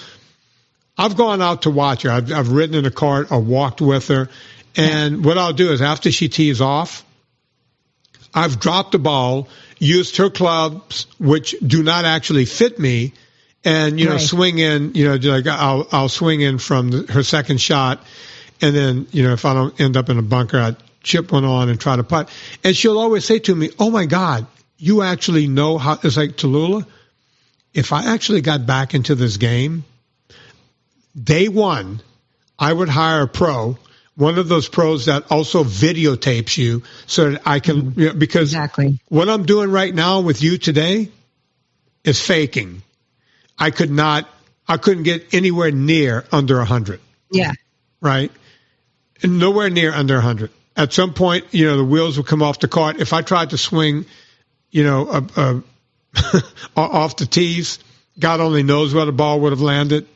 I've gone out to watch her. I've ridden in a cart or walked with her. And what I'll do is after she tees off, I've dropped the ball, used her clubs, which do not actually fit me, and, swing in, like I'll swing in from her second shot. And then, if I don't end up in a bunker, I chip one on and try to putt. And she'll always say to me, oh my God, you actually know how. It's like, Tallulah, if I actually got back into this game, day one, I would hire a pro, one of those pros that also videotapes you so that I can, because what I'm doing right now with you today is faking. I couldn't get anywhere near under 100. Yeah. Right. And nowhere near under 100. At some point, the wheels would come off the cart. If I tried to swing, off the tees, God only knows where the ball would have landed.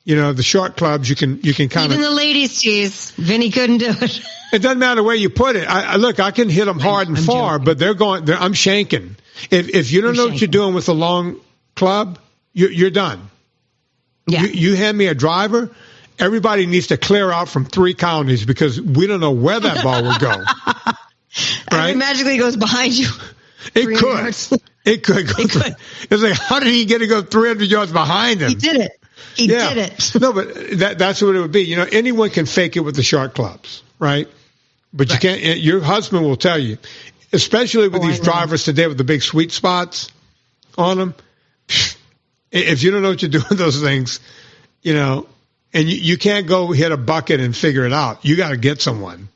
The short clubs, you can kind of. Even the ladies' tees, Vinny couldn't do it. It doesn't matter where you put it. I can hit them hard and far, joking. But I'm shanking. If you don't know what you're doing with a long club, you're done. Yeah. You hand me a driver, everybody needs to clear out from 3 counties because we don't know where that ball would go. Right? It magically goes behind you. It could. It could. It's like, how did he get to go 300 yards behind him? He did it. He did it. No, but that's what it would be. Anyone can fake it with the short clubs, right? But you can't. Your husband will tell you, especially with these drivers today with the big sweet spots on them. If you don't know what you're doing with those things, and you can't go hit a bucket and figure it out. You got to get someone.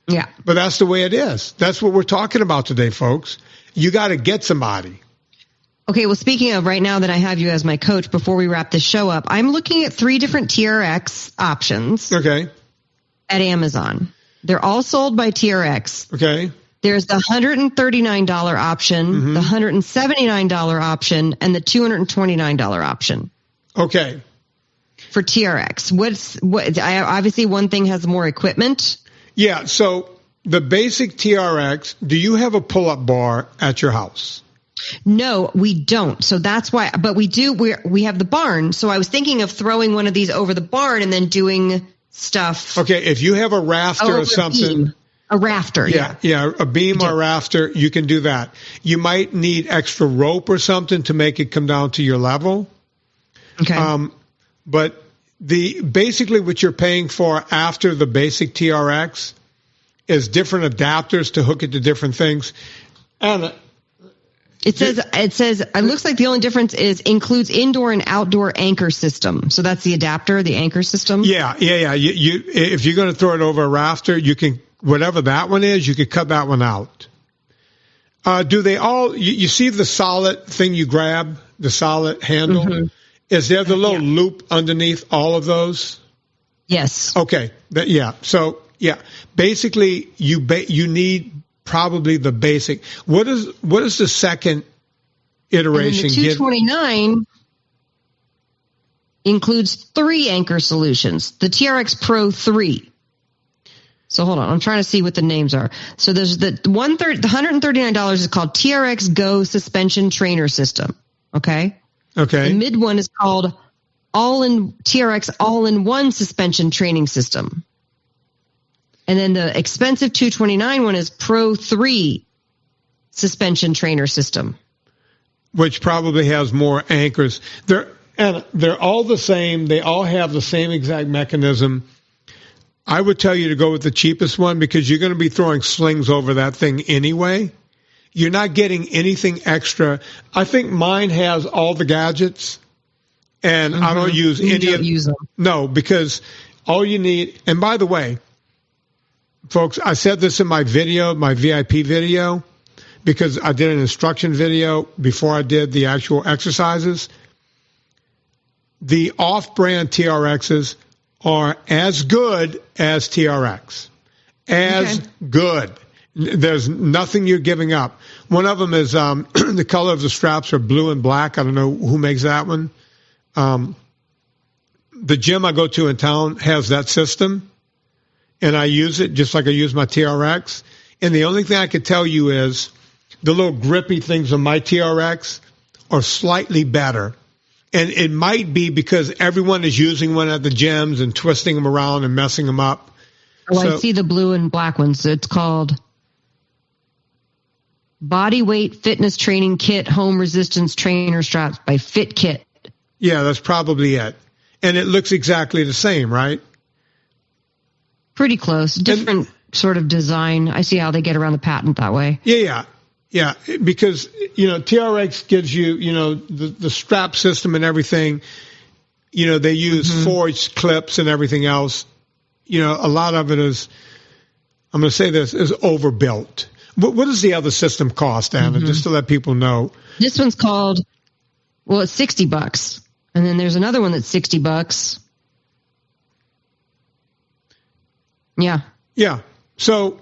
Yeah. But that's the way it is. That's what we're talking about today, folks. You got to get somebody. Okay, well, speaking of, right now that I have you as my coach, before we wrap this show up, I'm looking at 3 different TRX options. Okay. At Amazon. They're all sold by TRX. Okay. There's the $139 option, the $179 option, and the $229 option. Okay. For TRX. Obviously one thing has more equipment. Yeah, so the basic TRX, do you have a pull-up bar at your house? No, we don't. So that's why, but we do, we have the barn. So I was thinking of throwing one of these over the barn and then doing stuff. Okay, if you have a rafter or something. A rafter, yeah, a beam or rafter, you can do that. You might need extra rope or something to make it come down to your level. Okay. But basically what you're paying for after the basic TRX is different adapters to hook it to different things. And it says it looks like the only difference is includes indoor and outdoor anchor system. So that's the adapter, the anchor system. Yeah. You if you're going to throw it over a rafter, you can. Whatever that one is, you could cut that one out. Do they all, you see the solid thing you grab, the solid handle? Mm-hmm. Is there the little loop underneath all of those? Yes. Okay. So, basically you need probably the basic. What is the second iteration? And the 229 includes 3 anchor solutions. The TRX Pro 3. So hold on, I'm trying to see what the names are. So there's the $139 is called TRX Go Suspension Trainer System. Okay. Okay. The mid one is called TRX All-in-One Suspension Training System. And then the expensive $229 one is Pro 3 Suspension Trainer System. Which probably has more anchors. They're all the same. They all have the same exact mechanism. I would tell you to go with the cheapest one because you're going to be throwing slings over that thing anyway. You're not getting anything extra. I think mine has all the gadgets, and I don't use any of them. No, because all you need, and by the way, folks, I said this in my video, my VIP video, because I did an instruction video before I did the actual exercises. The off-brand TRXs are as good as TRX. As good. There's nothing you're giving up. One of them is the color of the straps are blue and black. I don't know who makes that one. The gym I go to in town has that system, and I use it just like I use my TRX. And the only thing I can tell you is the little grippy things on my TRX are slightly better. And it might be because everyone is using one at the gyms and twisting them around and messing them up. Oh, so, I see the blue and black ones. It's called Body Weight Fitness Training Kit Home Resistance Trainer Straps by Fit Kit. Yeah, that's probably it. And it looks exactly the same, right? Pretty close. Different sort of design. I see how they get around the patent that way. Yeah, because, TRX gives you, the strap system and everything. They use forged clips and everything else. A lot of it is, I'm going to say this, is overbuilt. What does the other system cost, Anna, just to let people know? This one's called, it's $60. And then there's another one that's $60. Yeah. Yeah. So,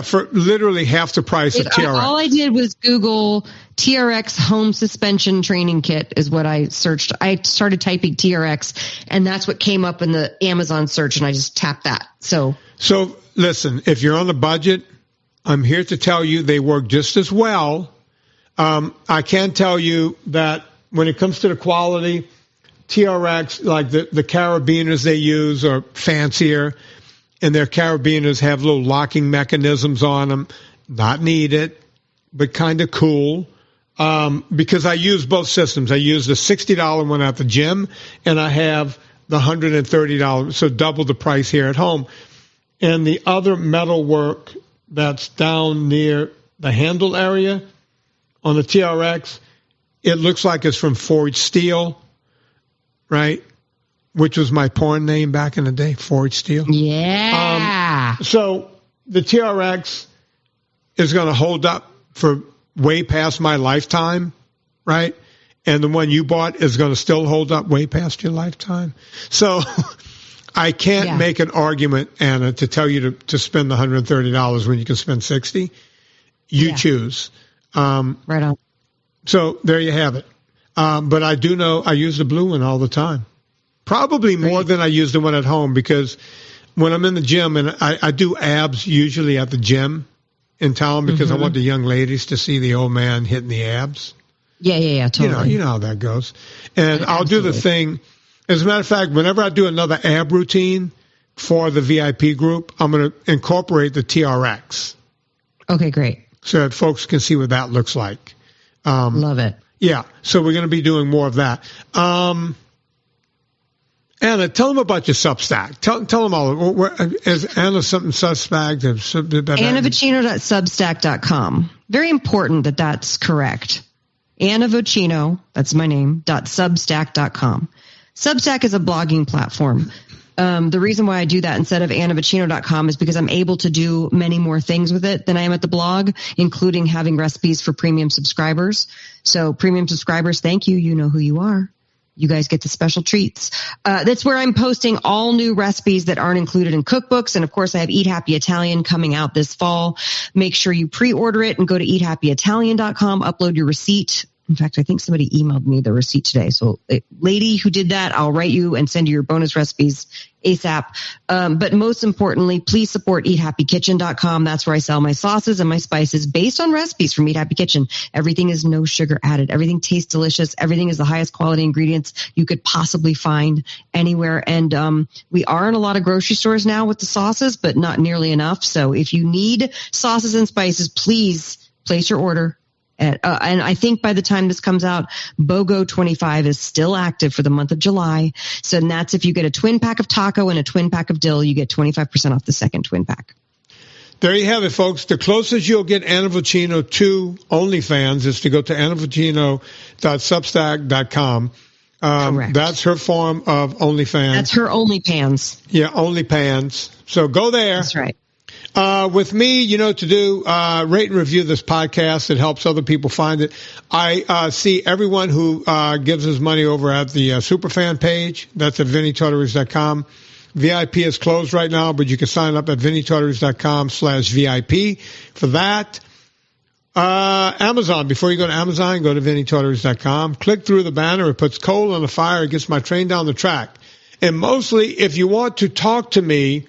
for literally half the price of TRX. All I did was Google TRX Home Suspension Training Kit is what I searched. I started typing TRX, and that's what came up in the Amazon search, and I just tapped that. So listen, if you're on a budget, I'm here to tell you they work just as well. I can tell you that when it comes to the quality, TRX, like the carabiners they use are fancier. And their carabiners have little locking mechanisms on them. Not needed, but kind of cool. Because I use both systems. I use the $60 one at the gym, and I have the $130, so double the price here at home. And the other metal work that's down near the handle area on the TRX, it looks like it's from forged steel, right? Which was my porn name back in the day, Forged Steel. Yeah. So the TRX is going to hold up for way past my lifetime, right? And the one you bought is going to still hold up way past your lifetime. So I can't make an argument, Anna, to tell you to spend the $130 when you can spend $60. You choose. Right on. So there you have it. But I do know I use the blue one all the time. Probably more than I use the one at home, because when I'm in the gym, and I do abs usually at the gym in town because I want the young ladies to see the old man hitting the abs. Yeah, totally. You know how that goes. And I'll do the thing. As a matter of fact, whenever I do another ab routine for the VIP group, I'm going to incorporate the TRX. Okay, great. So that folks can see what that looks like. Love it. Yeah, so we're going to be doing more of that. Anna, tell them about your Substack. Tell them all. Is Anna something suspect? AnnaVocino.substack.com. Very important that that's correct. Anna Vocino, that's my name, .substack.com. Substack is a blogging platform. The reason why I do that instead of AnnaVocino.com is because I'm able to do many more things with it than I am at the blog, including having recipes for premium subscribers. So premium subscribers, thank you. You know who you are. You guys get the special treats. That's where I'm posting all new recipes that aren't included in cookbooks. And of course, I have Eat Happy Italian coming out this fall. Make sure you pre-order it and go to eathappyitalian.com, upload your receipt In fact, I think somebody emailed me the receipt today. So, lady who did that, I'll write you and send you your bonus recipes ASAP. But most importantly, please support eathappykitchen.com. That's where I sell my sauces and my spices based on recipes from Eat Happy Kitchen. Everything is no sugar added. Everything tastes delicious. Everything is the highest quality ingredients you could possibly find anywhere. And we are in a lot of grocery stores now with the sauces, but not nearly enough. So if you need sauces and spices, please place your order. And I think by the time this comes out, BOGO 25 is still active for the month of July. So that's if you get a twin pack of taco and a twin pack of dill, you get 25% off the second twin pack. There you have it, folks. The closest you'll get Anna Vocino to OnlyFans is to go to annavocino.substack.com. Correct. That's her form of OnlyFans. That's her OnlyPans. Yeah, OnlyPans. So go there. That's right. With me, you know, to do, rate and review this podcast. It helps other people find it. I see everyone who gives us money over at the Superfan page. That's at VinnyTartaries.com. VIP is closed right now, but you can sign up at VinnyTartaries.com/VIP for that. Amazon. Before you go to Amazon, go to VinnyTartaries.com. Click through the banner. It puts coal on the fire. It gets my train down the track. And mostly, if you want to talk to me,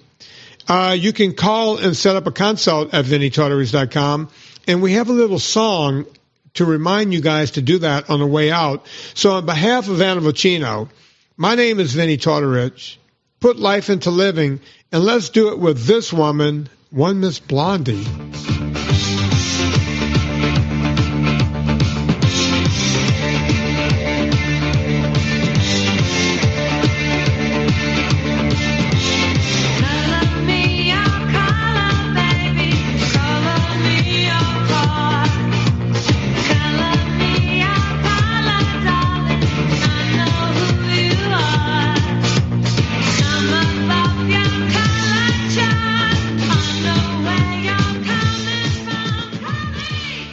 you can call and set up a consult at VinnyTartaries.com. And we have a little song to remind you guys to do that on the way out. So on behalf of Anna Vocino, my name is Vinny Tortorich. Put life into living, and let's do it with this woman, one Miss Blondie.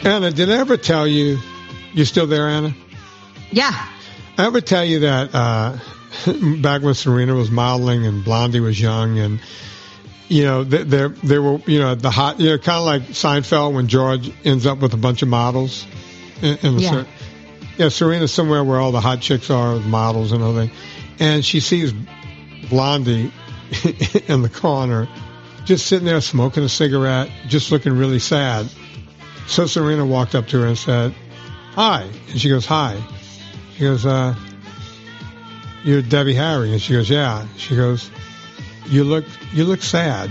Anna, did I ever tell you, you still there, Anna? Yeah. I ever tell you that back when Serena was modeling and Blondie was young, and you know they were, you know, the hot, you know, kind of like Seinfeld when George ends up with a bunch of models. Yeah, Serena's somewhere where all the hot chicks are, models and everything, and she sees Blondie in the corner, just sitting there smoking a cigarette, just looking really sad. So Serena walked up to her and said, "Hi." And she goes, "Hi." She goes, "You're Debbie Harry." And she goes, "Yeah." She goes, you look sad."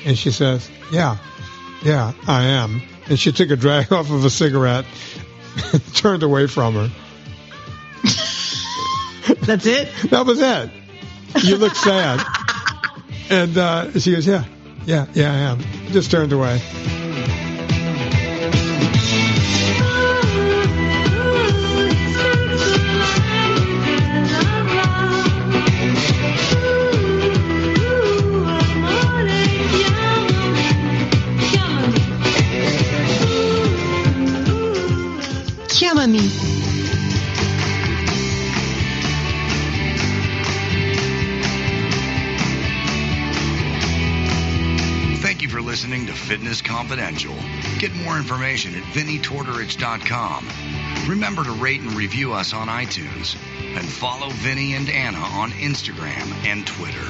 And she says, Yeah, I am." And she took a drag off of a cigarette and turned away from her. That's it? That was it. "You look sad." And she goes, Yeah, I am." Just turned away. Me. Thank you for listening to Fitness Confidential. Get more information at VinnyTortorich.com. Remember to rate and review us on iTunes and follow Vinny and Anna on Instagram and Twitter.